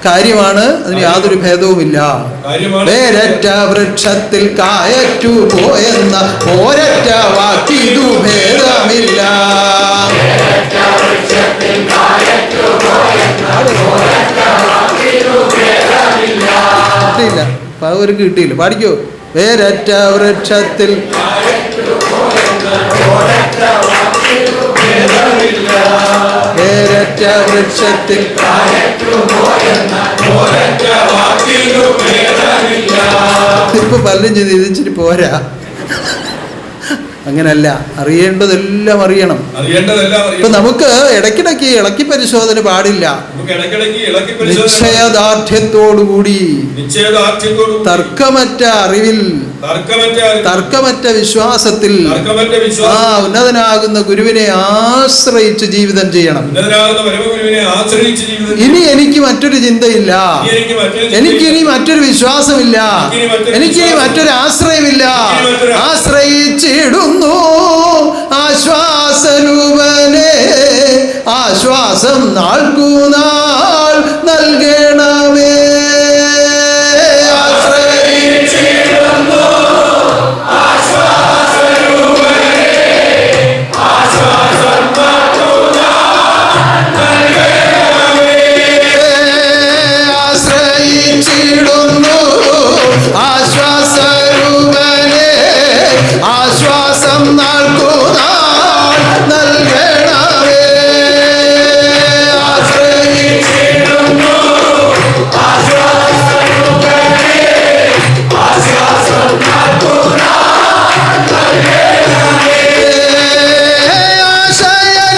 S3: കാര്യമാണ്. അതിന് യാതൊരു ഭേദവുമില്ല. വേരറ്റ വൃക്ഷത്തിൽ കായറ്റു പോയെന്ന പോരറ്റ വാക്കിതു ഭേദമില്ല. കിട്ടിയില്ല, പവർക്ക് കിട്ടിയില്ല. പാടിക്കോ. വേരറ്റ വൃക്ഷത്തിൽ വേരറ്റ വൃക്ഷത്തിൽ ഇപ്പൊ പല്ലും ചെയ്ത് ഇതിച്ചിട്ട് പോരാ. അങ്ങനല്ല, അറിയേണ്ടതെല്ലാം അറിയണം. ഇപ്പൊ നമുക്ക് ഇടയ്ക്കിടയ്ക്ക് ഇളക്കി പരിശോധന പാടില്ല. നിശ്ചയദാർഢ്യത്തോടുകൂടി, തർക്കമറ്റ അറിവിൽ, തർക്കമറ്റ വിശ്വാസത്തിൽ ഉന്നതനാകുന്ന ഗുരുവിനെ ആശ്രയിച്ച് ജീവിതം ചെയ്യണം. ഇനി എനിക്ക് മറ്റൊരു ചിന്തയില്ല, എനിക്കിനി മറ്റൊരു വിശ്വാസമില്ല, എനിക്കിനി മറ്റൊരു ആശ്രയമില്ല. ആശ്രയിച്ചിടുന്നു ആശ്വാസരൂപനെ, ആശ്വാസം നാൾക്കുനാൾ നൽകണമേ. ആശ്രയിച്ചിടുന്നു ആശ്വാസരൂപനെ, ആശ്വാസം നാൾക്കുനാൾ നൽകണമേ. ആശ്രയിച്ചിടുന്നു ആശ്വാസം നാൾക്കുനാൾ നൽകണമേ.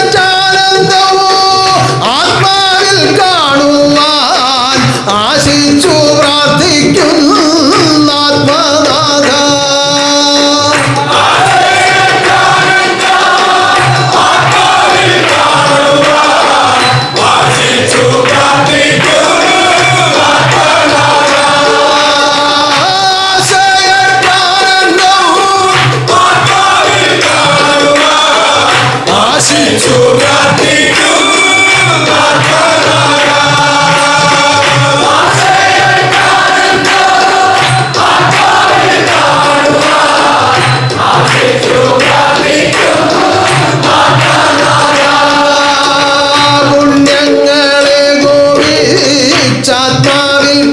S3: ആശയറ്റാനന്ദവും ആത്മാവിൽ കാണുവാൻ ആശിച്ചു പ്രാർത്ഥിക്കുന്ന ആത്മനാഥ. പുണ്യങ്ങളെ ഗോപിച്ചാത്മാവിൽ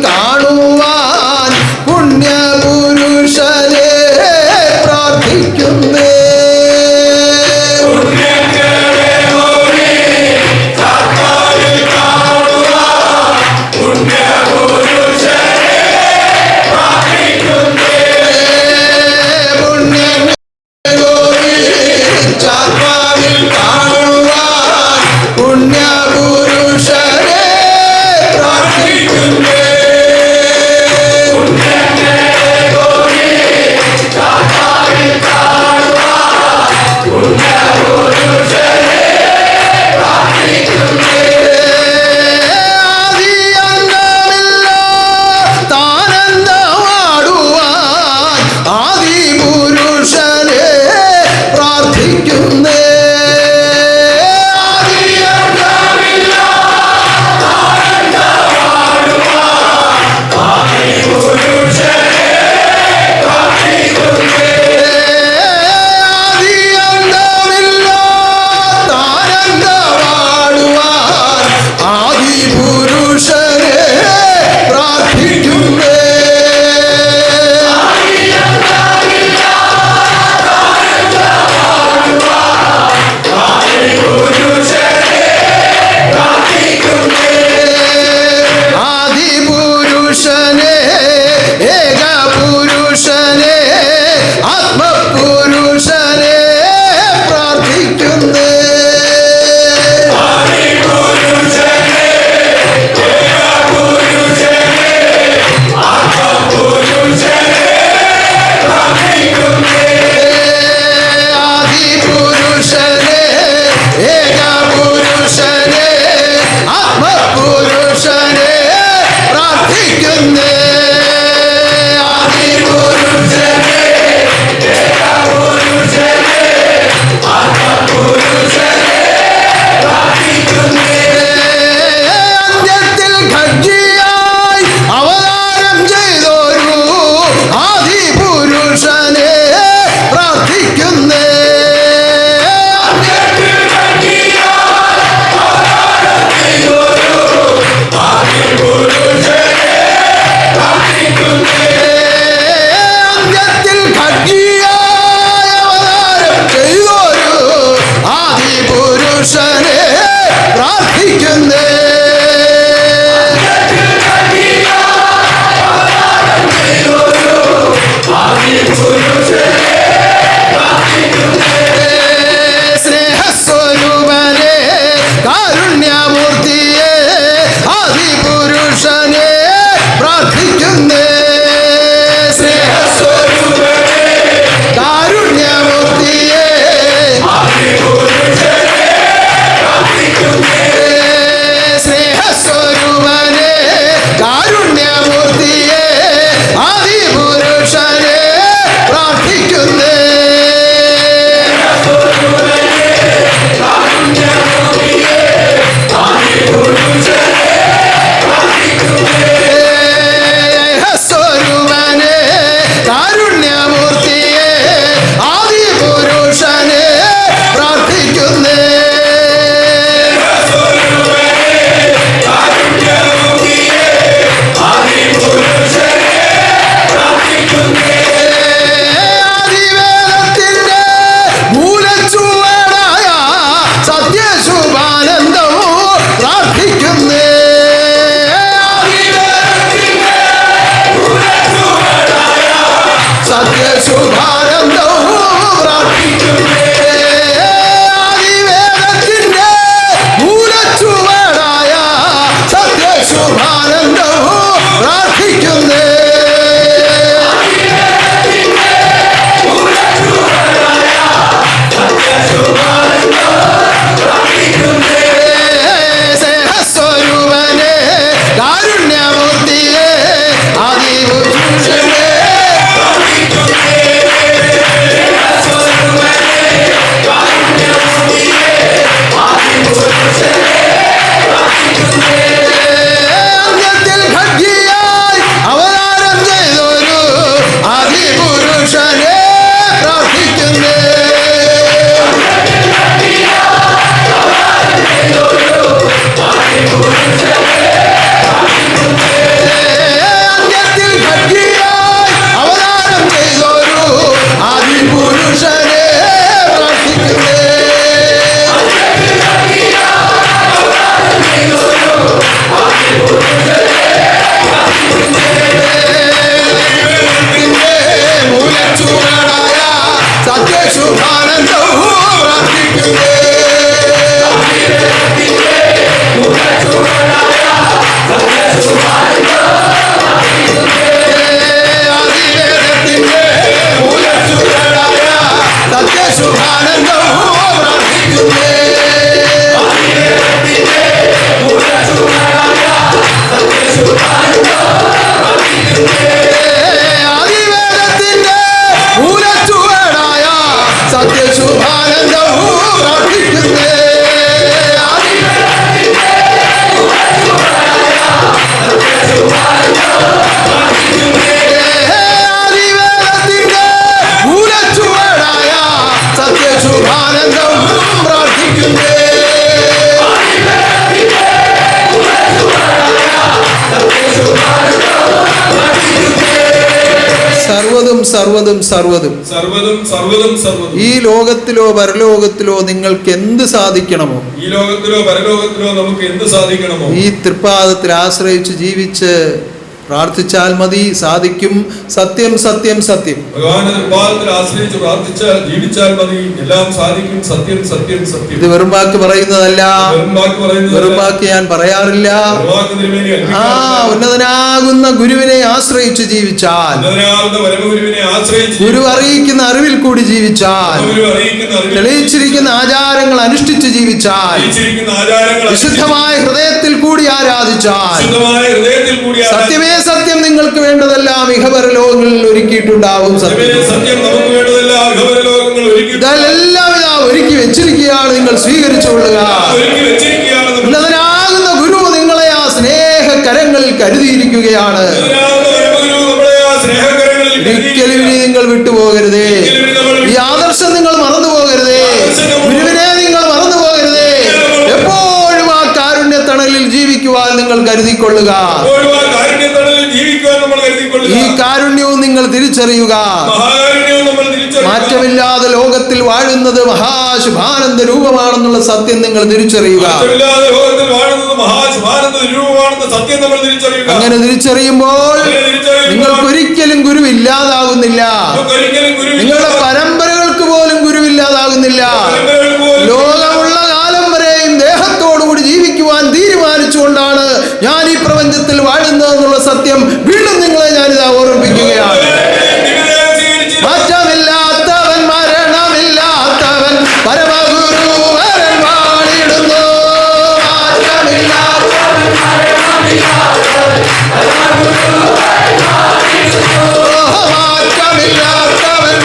S3: കാണുവാൻ പുണ്യപുരുഷനെ പ്രാർത്ഥിക്കുന്നേ. സത്യശുഭാനന്ദവും പ്രാർത്ഥിക്കുന്നേ. ആദിവേദത്തിന്റെ മൂലച്ചുവടായ സത്യശുഭാനന്ദവും പ്രാർത്ഥിക്കുന്നേ. സ്നേഹസ്വരൂപനെ കാരുണ്യമൂർത്തിയെ ആദിപുരുഷനെ അന്ത്യത്തിൽ ഖഡ്ഗിയായി അവതാരം ചെയ്തൊരു ആദിപുരുഷനെ പ്രാർത്ഥിക്കുന്നേ. അന്ത്യത്തിൽ ഖഡ്ഗിയായി അവതാരം ചെയ്തൊരു ആദിപുരുഷനെ പ്രാർത്ഥിക്കുന്നേ. മൂലച്ചുവടായ സത്യശുഭാനന്ദവും പ്രാർത്ഥിക്കുന്നേ. ആദിവേദത്തിന്റെ മൂലച്ചുവടായ സത്യശുഭാനന്ദവും പ്രാർത്ഥിക്കുന്നേ. ആദിവേദത്തിന്റെ മൂലച്ചുവടായ സത്യശുഭാനന്ദവും പ്രാർത്ഥിക്കുന്നേ. ആദിവേദത്തിന്റെ മൂലച്ചുവടായ സത്യശുഭാനന്ദവും പ്രാർത്ഥിക്കുന്നേ. സർവ്വതും സർവ്വതും സർവ്വതും
S2: സർവ്വതും സർവ്വതും സർവ്വതും
S3: ഈ ലോകത്തിലോ പരലോകത്തിലോ നിങ്ങൾക്ക് എന്ത് സാധിക്കണമോ,
S2: ഈ ലോകത്തിലോ പരലോകത്തിലോ നമുക്ക് എന്ത് സാധിക്കണമോ,
S3: ഈ തൃപ്പാദത്തിൽ ആശ്രയിച്ച് ജീവിച്ച് പ്രാർത്ഥിച്ചാൽ മതി, സാധിക്കും. സത്യം സത്യം സത്യം.
S2: ഭഗവാന്റെ കൃപാലത്തിൽ ആശ്രയിച്ച് പ്രാർത്ഥിച്ചാൽ ജീവിച്ചാൽ മതി, എല്ലാം സാധിക്കും. സത്യം സത്യം സത്യം.
S3: ഇത് വെറും വാക്ക് പറയുന്നതല്ല, വെറും വാക്ക് ഞാൻ പറയാറില്ല. ആ ഉന്നതനാകുന്ന ഗുരുവിനെ ആശ്രയിച്ച് ജീവിച്ചാൽ, ഗുരു അറിയിക്കുന്ന അറിവിൽ കൂടി ജീവിച്ചാൽ, തെളിയിച്ചിരിക്കുന്ന ആചാരങ്ങൾ അനുഷ്ഠിച്ച് ജീവിച്ചാൽ, വിശുദ്ധമായ ഹൃദയത്തിൽ കൂടി ആരാധിച്ചാൽ, സത്യമേ സത്യം നിങ്ങൾക്ക് വേണ്ടതെല്ലാം ഇഹപരലോകങ്ങളിൽ ഒരുക്കിയിട്ടുണ്ടാവും. ഇതെല്ലാം ഇതാ ഒരുക്കി വെച്ചിരിക്കുകയാണ്, നിങ്ങൾ സ്വീകരിച്ചുകൊള്ളുക. ഉന്നതനാകുന്ന ഗുരു നിങ്ങളെ ആ സ്നേഹകരങ്ങളിൽ കരുതിയിരിക്കുകയാണ്. ഒരിക്കലും ഇനി നിങ്ങൾ വിട്ടുപോകരുതേ. ഈ ആദർശം നിങ്ങൾ മറന്നു പോകരുതേ. ഗുരുവിനെ നിങ്ങൾ മറന്നു പോകരുതേ. എപ്പോഴും ആ കാരുണ്യത്തണലിൽ ജീവിക്കുവാൻ നിങ്ങൾ കരുതിക്കൊള്ളുക. ഈ കാരുണ്യവും നിങ്ങൾ തിരിച്ചറിയുക. മാറ്റമില്ലാതെ ലോകത്തിൽ വാഴുന്നത് മഹാശുഭാനന്ദ രൂപമാണെന്നുള്ള സത്യം നിങ്ങൾ തിരിച്ചറിയുക. അങ്ങനെ തിരിച്ചറിയുമ്പോൾ നിങ്ങൾക്കൊരിക്കലും ഗുരുവില്ലാതാകുന്നില്ല. നിങ്ങളുടെ പരമ്പരകൾക്ക് പോലും ഗുരുവില്ലാതാകുന്നില്ല. ലോകമുള്ള കാലം വരെയും ദേഹത്തോടുകൂടി ജീവിക്കുവാൻ തീരുമാനിച്ചുകൊണ്ടാണ് ഞാൻ ഈ പ്രപഞ്ചത്തിൽ വാഴുന്നതെന്നുള്ള സത്യം വീണ്ടും നിങ്ങളെ ഞാനിതാ ഓർമ്മിപ്പിക്കുകയാണ്. മാറ്റമില്ലാത്തവൻ മരണമില്ലാത്തവൻ പരമഗുരു വരൻ വാണിടുന്നു. മാറ്റമില്ലാത്തവൻ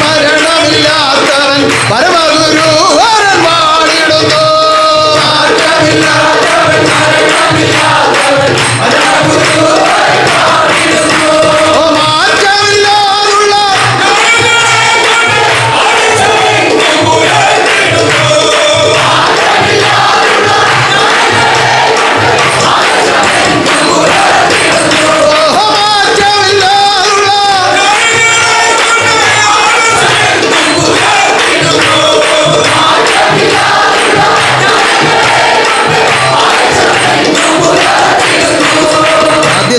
S3: മരണമില്ലാത്തവൻ പരമഗുരു വരൻ വാണിടുന്നു. മാറ്റമില്ലാത്തവൻ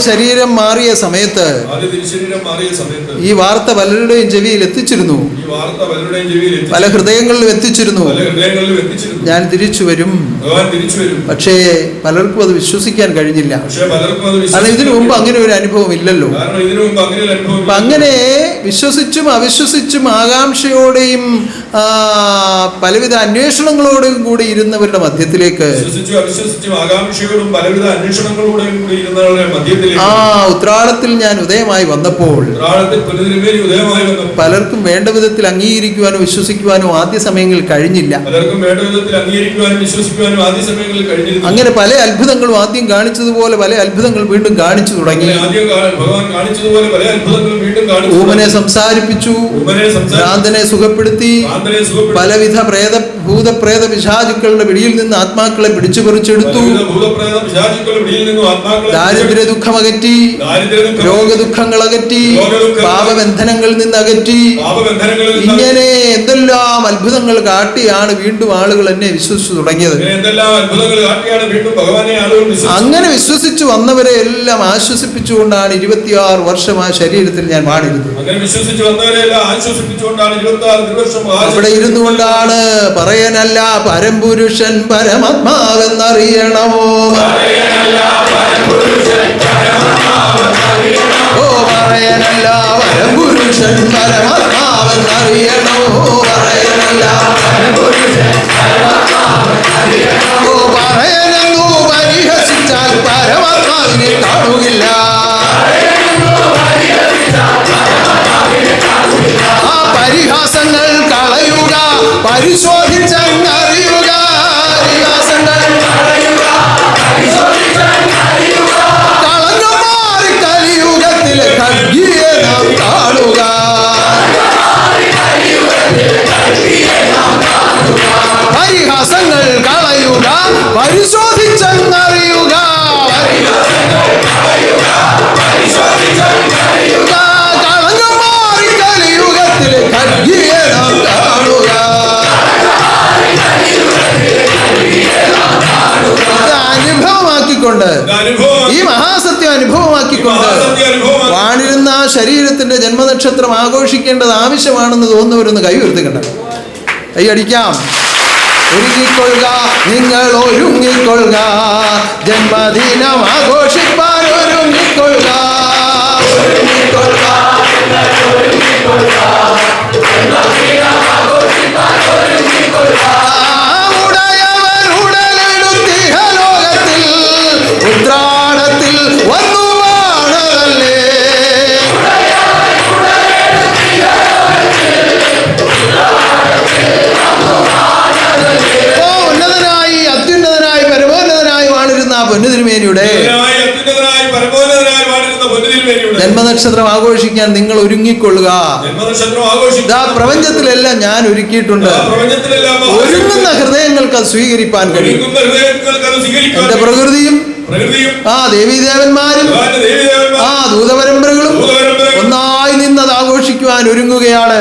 S3: ശരീരം മാറിയ സമയത്ത് ഈ വാർത്ത പലരുടെയും ചെവിയിൽ എത്തിച്ചിരുന്നു, പല ഹൃദയങ്ങളിലും എത്തിച്ചിരുന്നു. ഞാൻ തിരിച്ചു വരും. പക്ഷേ പലർക്കും അത് വിശ്വസിക്കാൻ കഴിഞ്ഞില്ല. കാരണം ഇതിനു മുമ്പ് അങ്ങനെ ഒരു അനുഭവം ഇല്ലല്ലോ. അപ്പൊ അങ്ങനെ വിശ്വസിച്ചും അവിശ്വസിച്ചും ആകാംക്ഷയോടെയും പലവിധ അന്വേഷണങ്ങളോടും കൂടി ഇരുന്നവരുടെ മധ്യത്തിലേക്ക് ഉത്രാടത്തിൽ ഞാൻ ഉദയമായി വന്നപ്പോൾ പലർക്കും വേണ്ട വിധത്തിൽ അംഗീകരിക്കുവാനോ വിശ്വസിക്കുവാനോ ആദ്യ സമയങ്ങളിൽ കഴിഞ്ഞില്ല. അങ്ങനെ പല അത്ഭുതങ്ങളും ആദ്യം കാണിച്ചതുപോലെ പല അത്ഭുതങ്ങൾ വീണ്ടും കാണിച്ചു തുടങ്ങി. ഊമനെ സംസാരിപ്പിച്ചു, ഭ്രാന്തനെ സുഖപ്പെടുത്തി, പലവിധ ഭൂതപ്രേത പിശാചുക്കളുടെ പിടിയിൽ നിന്ന് ആത്മാക്കളെ പിടിച്ചു പറിച്ചെടുത്തു, ദാരിദ്ര്യ ദുഃഖമകറ്റി, രോഗദുഃഖങ്ങൾ അകറ്റി, പാപബന്ധനങ്ങളിൽ നിന്ന് അകറ്റി. ഇങ്ങനെ എന്തെല്ലാം അത്ഭുതങ്ങൾ കാട്ടിയാണ് വീണ്ടും ആളുകൾ എന്നെ വിശ്വസിച്ചു തുടങ്ങിയത്. അങ്ങനെ വിശ്വസിച്ചു വന്നവരെ എല്ലാം ആശ്വസിപ്പിച്ചുകൊണ്ടാണ് 26 വർഷം ആ ശരീരത്തിൽ ഞാൻ വാണിരുന്നത്. അവിടെ ഇരുന്നു കൊണ്ടാണ് പറയാനല്ല പരംപുരുഷൻ പരമാത്മാവെന്നറിയണമോ, ഓ പറയാനല്ല പരംപുരുഷൻ പരമാത്മാവെന്നറിയണമോ, പറയാനല്ല ഓ പറയാനെന്നു പരിഹസിച്ചാൽ പരമാത്മാവിനെ കാണുകയില്ല. ആ പരിഹാസങ്ങൾ കളയുക, പരിശോധിച്ചറിയുക. പരിഹാസങ്ങൾ കളഞ്ഞു മാറി കലിയുഗത്തിലെ ഖഡ്ഗിയെ നാം കാണുക. പരിഹാസങ്ങൾ കളയുക, പരിശോധിച്ചറിയുക. കളഞ്ഞു മാറി കലിയുഗത്തിലെ ഖഡ്ഗിയെ നാം കാണുക. അനുഭവമാക്കിക്കൊണ്ട്, ഈ മഹാസത്യം അനുഭവമാക്കിക്കൊണ്ട് വാണിരുന്ന ആ ശരീരത്തിന്റെ ജന്മനക്ഷത്രം ആഘോഷിക്കേണ്ടത് ആവശ്യമാണെന്ന് തോന്നുന്നവരൊന്ന് കൈ ഉയർത്തിക്കണ്ട. കൈ അടിക്കാം. ഒരുങ്ങിക്കൊള്ളുക, നിങ്ങൾ ഒരുങ്ങിക്കൊള്ളുക, ജന്മദിനം ആഘോഷിപ്പാൻ ഒരുങ്ങിക്കൊള്ളുക. ഉത്രാടത്തിൽ വന്നു വാണതല്ലേ, ഉന്നതനായി അത്യുന്നതനായി പരമോന്നതനായി വാണിരുന്ന പൊന്നുതിരുമേനിയുടെ ജന്മനക്ഷത്രം ആഘോഷിക്കാൻ നിങ്ങൾ ഒരുങ്ങിക്കൊള്ളുക. പ്രപഞ്ചത്തിലെല്ലാം ഞാൻ ഒരുക്കിയിട്ടുണ്ട്. ഒരുങ്ങുന്ന ഹൃദയങ്ങൾക്ക് അത് സ്വീകരിപ്പാൻ കഴിയും. എന്റെ പ്രകൃതിയും ആ ദേവീദേവന്മാരും ആ ദൂതപരമ്പരകളും ഒന്നായി നിന്നത് ആഘോഷിക്കുവാൻ ഒരുങ്ങുകയാണ്.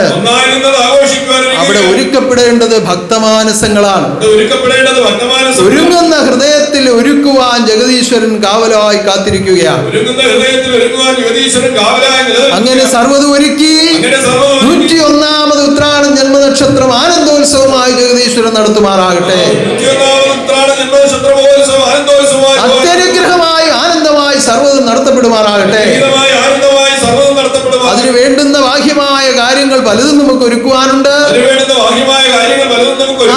S3: അവിടെ ഒരുക്കപ്പെടേണ്ടത് ഭക്തമാനസങ്ങളാണ്. ഒരുങ്ങുന്ന ഹൃദയത്തിൽ ഒരുക്കുവാൻ ജഗദീശ്വരൻ കാവലായി കാത്തിരിക്കുകയാണ്. അങ്ങനെ സർവ്വതും ഒരുക്കി 101ാമത് ഉത്രാടം ജന്മനക്ഷത്രം ആനന്ദോത്സവമായി ജഗദീശ്വരൻ നടത്തുമാറാകട്ടെ. അത്യനുഗ്രഹമായി ആനന്ദമായി സർവ്വതും നടത്തപ്പെടുമാറാകട്ടെ. അതിന് വേണ്ടുന്ന ബാഹ്യമായ കാര്യങ്ങൾ പലതും നമുക്ക് ഒരുക്കുവാനുണ്ട്.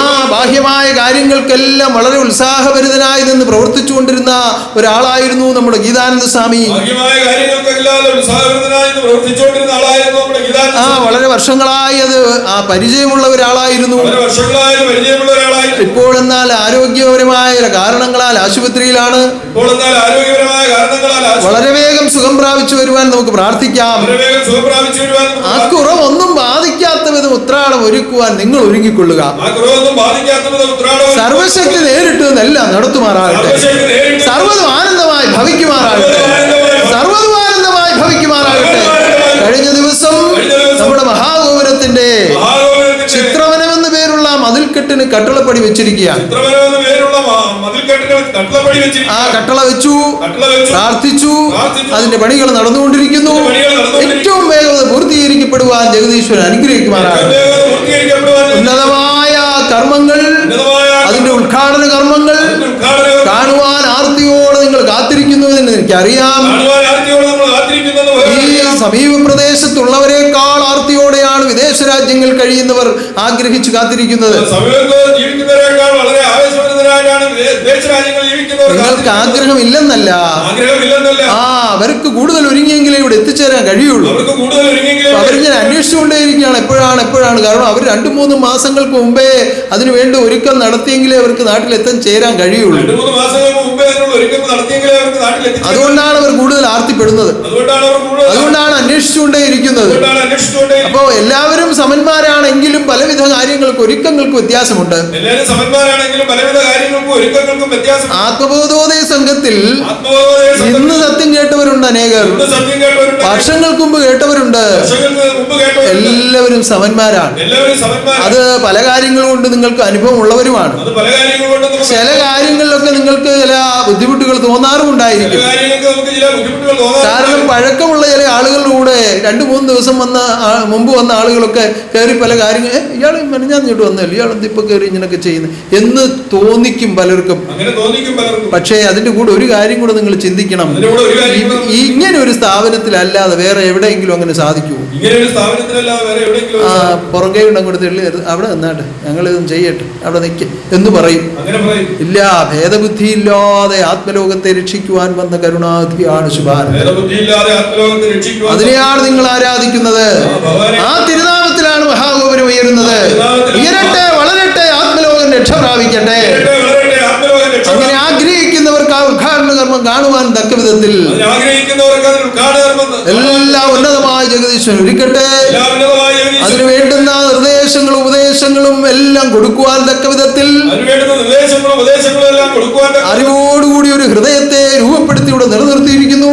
S3: ആ ബാഹ്യമായ കാര്യങ്ങൾക്കെല്ലാം വളരെ ഉത്സാഹഭരിതനായി നിന്ന് പ്രവർത്തിച്ചുകൊണ്ടിരുന്ന ഒരാളായിരുന്നു നമ്മുടെ ഗീതാനന്ദ സ്വാമി. വളരെ വർഷങ്ങളായി അത് പരിചയമുള്ള ഒരാളായിരുന്നു. ഇപ്പോഴെന്നാൽ ആരോഗ്യപരമായ കാരണങ്ങളാൽ ആശുപത്രിയിലാണ്. വളരെ വേഗം സുഖം പ്രാപിച്ചു വരുവാൻ നമുക്ക് പ്രാർത്ഥിക്കാം. ആ കുറവൊന്നും ബാധിക്കാത്ത വിധം ഉത്രാടം ഒരുക്കുവാൻ നിങ്ങൾ ഒരുങ്ങിക്കൊള്ളുക. സർവശക്തി നേരിട്ട് എല്ലാം നടത്തുമാറാകട്ടെ. സർവ്വതും ആനന്ദമായി ഭവിക്കുമാറാകട്ടെ. സർവ്വതും ആനന്ദമായി ഭവിക്കുമാറാകട്ടെ. കഴിഞ്ഞ ദിവസം നമ്മുടെ മഹാഗോപുരത്തിന്റെ ചിത്രവനം എന്ന് പേരുള്ള മതിൽക്കെട്ടിന് കട്ടളപ്പടി വെച്ചിരിക്കുകയാണ്.
S2: കട്ടളപ്പടി
S3: ആ
S2: വെച്ചിരിക്കുന്നു.
S3: കട്ടള വെച്ചു,
S2: കട്ടള വെച്ചു,
S3: പ്രാർത്ഥിച്ചു,
S2: പ്രാർത്ഥിച്ചു.
S3: അതിന്റെ പണികൾ നടന്നുകൊണ്ടിരിക്കുന്നു. ഏറ്റവും വേഗം പൂർത്തീകരിക്കപ്പെടുവാൻ ജഗദീശ്വരൻ അനുഗ്രഹിക്കുമാറാണ്. ഉന്നതമായ കർമ്മങ്ങൾ, അതിന്റെ ഉദ്ഘാടന കർമ്മങ്ങൾ കാണുവാൻ ആർത്തിയോടെ നിങ്ങൾ കാത്തിരിക്കുന്നു എന്ന് എനിക്കറിയാം. ഈ സമീപ പ്രദേശത്തുള്ളവരെക്കാൾ ആർത്തിയോടെയാണ് വിദേശ രാജ്യങ്ങൾ കഴിയുന്നവർ ആഗ്രഹിച്ചു കാത്തിരിക്കുന്നത്. നിങ്ങൾക്ക് ആഗ്രഹമില്ലെന്നല്ല, അവർക്ക് കൂടുതൽ ഒരുങ്ങിയെങ്കിലേ ഇവിടെ എത്തിച്ചേരാൻ കഴിയുള്ളൂ. അവരിങ്ങനെ അന്വേഷിച്ചുകൊണ്ടേയിരിക്കുകയാണ് എപ്പോഴാണ്. കാരണം അവർ 2-3 മാസങ്ങൾക്ക് മുമ്പേ അതിനുവേണ്ടി ഒരുക്കം നടത്തിയെങ്കിലേ അവർക്ക് നാട്ടിലെത്താൻ ചേരാൻ കഴിയുള്ളൂ. അതുകൊണ്ടാണ് അവർ കൂടുതൽ ആർത്തിപ്പെടുന്നത്, അതുകൊണ്ടാണ് അന്വേഷിച്ചുകൊണ്ടേയിരിക്കുന്നത്. അപ്പോൾ എല്ലാവരും സമന്മാരാണെങ്കിലും പലവിധ കാര്യങ്ങൾക്ക് ഒരുക്കങ്ങൾക്ക് വ്യത്യാസമുണ്ട്. ആത്മബോധോദയ സംഘത്തിൽ ഇന്ന് സത്യം കേട്ടവരുണ്ട് അനേകർ, വർഷങ്ങൾക്ക് മുമ്പ് കേട്ടവരുണ്ട്. എല്ലാവരും സമന്മാരാണ്. അത് പല കാര്യങ്ങൾ കൊണ്ട് നിങ്ങൾക്ക് അനുഭവം ഉള്ളവരുമാണ്. ചില കാര്യങ്ങളിലൊക്കെ നിങ്ങൾക്ക് ചില ബുദ്ധിമുട്ടുകൾ തോന്നാറുമുണ്ടായിരിക്കും. കാരണം പഴക്കമുള്ള ചില ആളുകളിലൂടെ 2-3 ദിവസം മുമ്പ് വന്ന ആളുകളൊക്കെ കയറി പല കാര്യങ്ങൾ, ഇയാൾ മെനഞ്ഞാന്നിട്ട് വന്നല്ലോ, ഇയാൾ എന്തിപ്പോ കയറി ഇങ്ങനെയൊക്കെ ചെയ്യുന്നത് എന്ന് തോന്നിക്കും പലർക്കും. പക്ഷേ അതിന്റെ കൂടെ ഒരു കാര്യം കൂടെ നിങ്ങൾ ചിന്തിക്കണം. ഇങ്ങനെ ഒരു സ്ഥാപനത്തിലല്ലാതെ വേറെ എവിടെയെങ്കിലും അങ്ങനെ സാധിക്കുമോ? പുറകെ അങ്ങോട്ട് തെള്ളി അവിടെ നിന്നാട്ടെ, ഞങ്ങൾ ഇതും ചെയ്യട്ടെ, അവിടെ നിൽക്കും എന്ന് പറയും. ഇല്ല, ഭേദബുദ്ധിയില്ലാതെ ആത്മലോകത്തെ രക്ഷിക്കുവാൻ വന്ന കരുണാധിയാണ് ശുഭാരൻ. അതിനെയാണ് നിങ്ങൾ ആരാധിക്കുന്നത്. ആ തിരുനാമത്തിലാണ് മഹാഗോപുരം ഉയരുന്നത്. ഉയരട്ടെ, വളരട്ടെ, ആത്മലോകം രക്ഷ പ്രാപിക്കട്ടെ. അങ്ങനെ ആഗ്രഹിക്കുന്നവർക്ക് ആ ഉദ്ഘാടന കർമ്മം കാണുവാൻ തക്ക വിധത്തിൽ എല്ലാ ഉന്നതമായ ജഗദീശ്വരൻ ഒരുക്കട്ടെ. അതിനു വേണ്ടുന്ന നിർദ്ദേശങ്ങളും ഉപദേശങ്ങളും എല്ലാം കൊടുക്കുവാൻ തക്ക വിധത്തിൽ അറിവോടുകൂടി ഒരു ഹൃദയത്തെ രൂപപ്പെടുത്തി ഇവിടെ നിലനിർത്തിയിരിക്കുന്നു.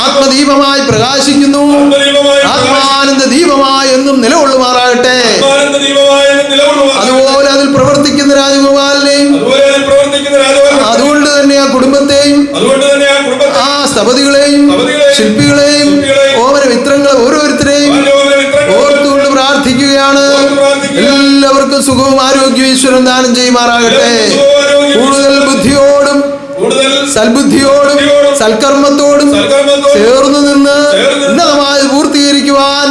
S3: ആത്മദീപമായി പ്രകാശിക്കുന്നു. ആത്മാനന്ദ ദീപമായി എന്നും നിലകൊള്ളുമാറാകട്ടെ. അതുപോലെ അതിൽ പ്രവർത്തിക്കുന്ന രാജഗോപാലിനെയും അതുകൊണ്ട് തന്നെ ആ കുടുംബത്തെയും ആ സ്ഥപതികളെയും ശില്പികളെയും ഓമന മിത്രങ്ങളെ ഓരോരുത്തരെയും ഓർത്തുകൊണ്ട് പ്രാർത്ഥിക്കുകയാണ്. എല്ലാവർക്കും സുഖവും ആരോഗ്യവും ഈശ്വരൻ ദാനം ചെയ്യുമാറാകട്ടെ. കൂടുതൽ ബുദ്ധിയോടും സൽബുദ്ധിയോടും സൽക്കർമ്മത്തോടും ചേർന്ന് നിന്ന് ഉന്നതമായി പൂർത്തീകരിക്കുവാൻ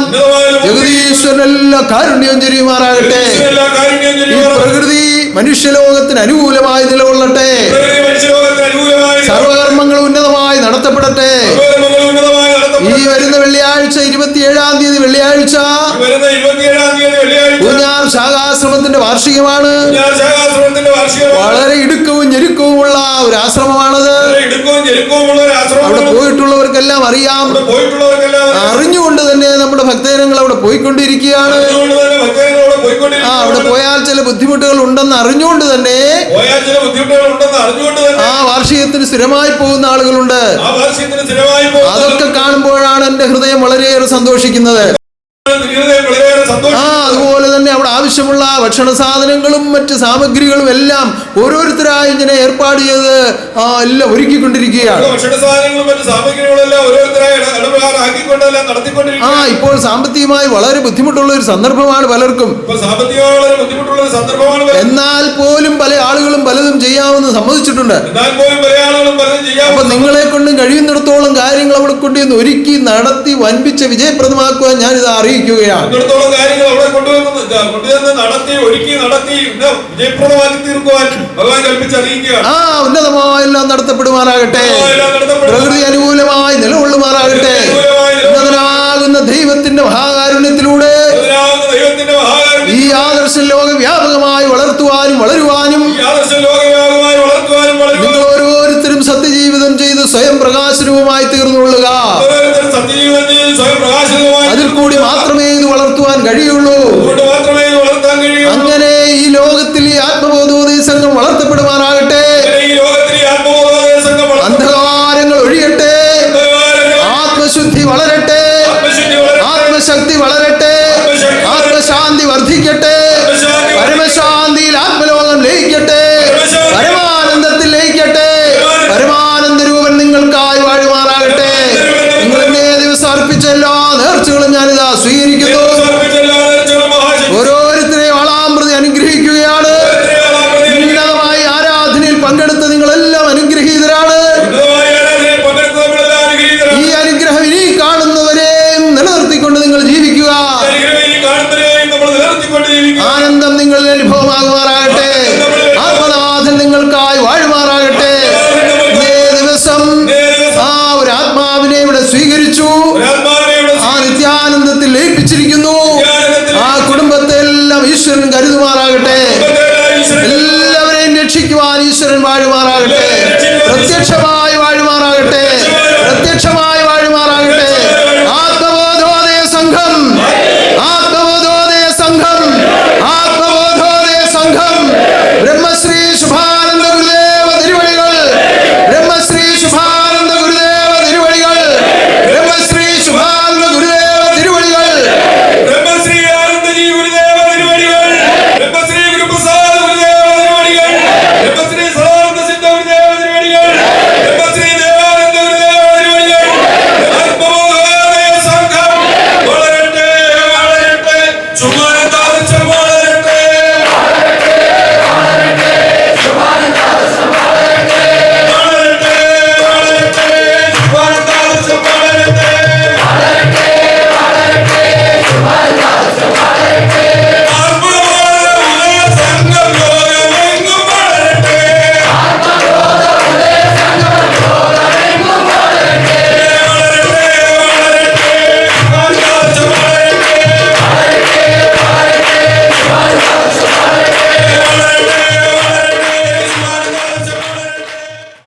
S3: ജഗദീശ്വരൻ എല്ലാ കാരുണ്യവും ചൊരിയുമാറാകട്ടെ. ഈ പ്രകൃതി മനുഷ്യലോകത്തിന് അനുകൂലമായി നിലകൊള്ളട്ടെ. സർവകർമ്മങ്ങൾ ഉന്നതമായി നടത്തപ്പെടട്ടെ. ഈ വരുന്ന വെള്ളിയാഴ്ച 27-ാം തീയതി വെള്ളിയാഴ്ച ഊഞ്ഞാൽ ശാഖാശ്രമത്തിന്റെ വാർഷികമാണ്. വളരെ ഇടുക്കവും ഞെരുക്കവുമുള്ള ഒരു ആശ്രമമാണത്. അവിടെ പോയിട്ടുള്ളവർക്കെല്ലാം അറിയാം. അറിഞ്ഞുകൊണ്ട് തന്നെ നമ്മുടെ ഭക്തജനങ്ങൾ അവിടെ പോയിക്കൊണ്ടിരിക്കുകയാണ്. അവിടെ പോയാൽ ചില ബുദ്ധിമുട്ടുകൾ ഉണ്ടെന്ന് അറിഞ്ഞുകൊണ്ട് തന്നെ ആ വാർഷികത്തിന് സ്ഥിരമായി പോകുന്ന ആളുകളുണ്ട്. അതൊക്കെ കാണുമ്പോഴാണ് എന്റെ ഹൃദയം വളരെയേറെ സന്തോഷിക്കുന്നത്. അതുപോലെ തന്നെ അവിടെ ആവശ്യമുള്ള ഭക്ഷണ സാധനങ്ങളും മറ്റ് സാമഗ്രികളും എല്ലാം ഓരോരുത്തരായി ഇങ്ങനെ ഏർപ്പാട് ചെയ്ത് എല്ലാം ഒരുക്കിക്കൊണ്ടിരിക്കുകയാണ്. ഇപ്പോൾ സാമ്പത്തികമായി വളരെ ബുദ്ധിമുട്ടുള്ള ഒരു സന്ദർഭമാണ് പലർക്കും. എന്നാൽ പോലും പല ആളുകളും പലതും ചെയ്യാമെന്ന് സമ്മതിച്ചിട്ടുണ്ട്. അപ്പൊ നിങ്ങളെ കൊണ്ടും കഴിയുന്നിടത്തോളം കാര്യങ്ങൾ അവിടെ കൊണ്ടുവന്ന് ഒരുക്കി നടത്തി വൻപിച്ച വിജയപ്രദമാക്കുവാൻ ഞാനിത് അറിയിക്കുകയാണ്. ഉന്നതമായെല്ലാം നടത്തപ്പെടുമാറാകട്ടെ. പ്രകൃതി അനുകൂലമായി നിലകൊള്ളുമാറാകട്ടെ. ഉന്നതനാകുന്ന ദൈവത്തിന്റെ മഹാകാരുണ്യത്തിലൂടെ ഈ ആദർശം ലോകവ്യാപകമായി വളർത്തുവാനും വളരുവാനും നിങ്ങൾ ഓരോരുത്തരും സത്യജീവിതം ചെയ്ത് സ്വയം പ്രകാശരൂപമായി തീർന്നുകൊള്ളുക. അതിൽ കൂടി മാത്രമേ ഇത് വളർത്തുവാൻ കഴിയുള്ളൂ. അങ്ങനെ ഈ ലോകത്തിൽ ഈ ആത്മബോധോദയ സംഘം വളർത്തപ്പെടുവാനാകട്ടെ. അന്ധകാരങ്ങൾ ഒഴിയട്ടെ. ആത്മശുദ്ധി വളരട്ടെ. ആത്മശക്തി വളരട്ടെ. ആത്മശാന്തി വർദ്ധിക്കട്ടെ. പരമശാന്തിയിൽ ആത്മലോകം ലയിക്കട്ടെ. എല്ലാ നേർച്ചകളും ഞാനിതാ സ്വീകരിക്കുന്നു. ഓരോരുത്തരെയും ആളാമ്പ്രതി അനുഗ്രഹിക്കുകയാണ്. ഉന്നതമായി ആരാധനയിൽ പങ്കെടുത്ത് നിങ്ങളെല്ലാം അനുഗ്രഹീതരാണ്. ഈ അനുഗ്രഹം ഇനി കാണുന്നവരെയും നിലനിർത്തിക്കൊണ്ട് നിങ്ങൾ ജീവിക്കുക. ആനന്ദം നിങ്ങളിൽ അനുഭവമാകുമാറാകട്ടെ. ആത്മനാഥൻ നിങ്ങൾക്കായി വാഴുമാറാകട്ടെ. ഇതേ ദിവസം ആ ഒരു ആത്മാവിനെ ഇവിടെ സ്വീകരിച്ചു.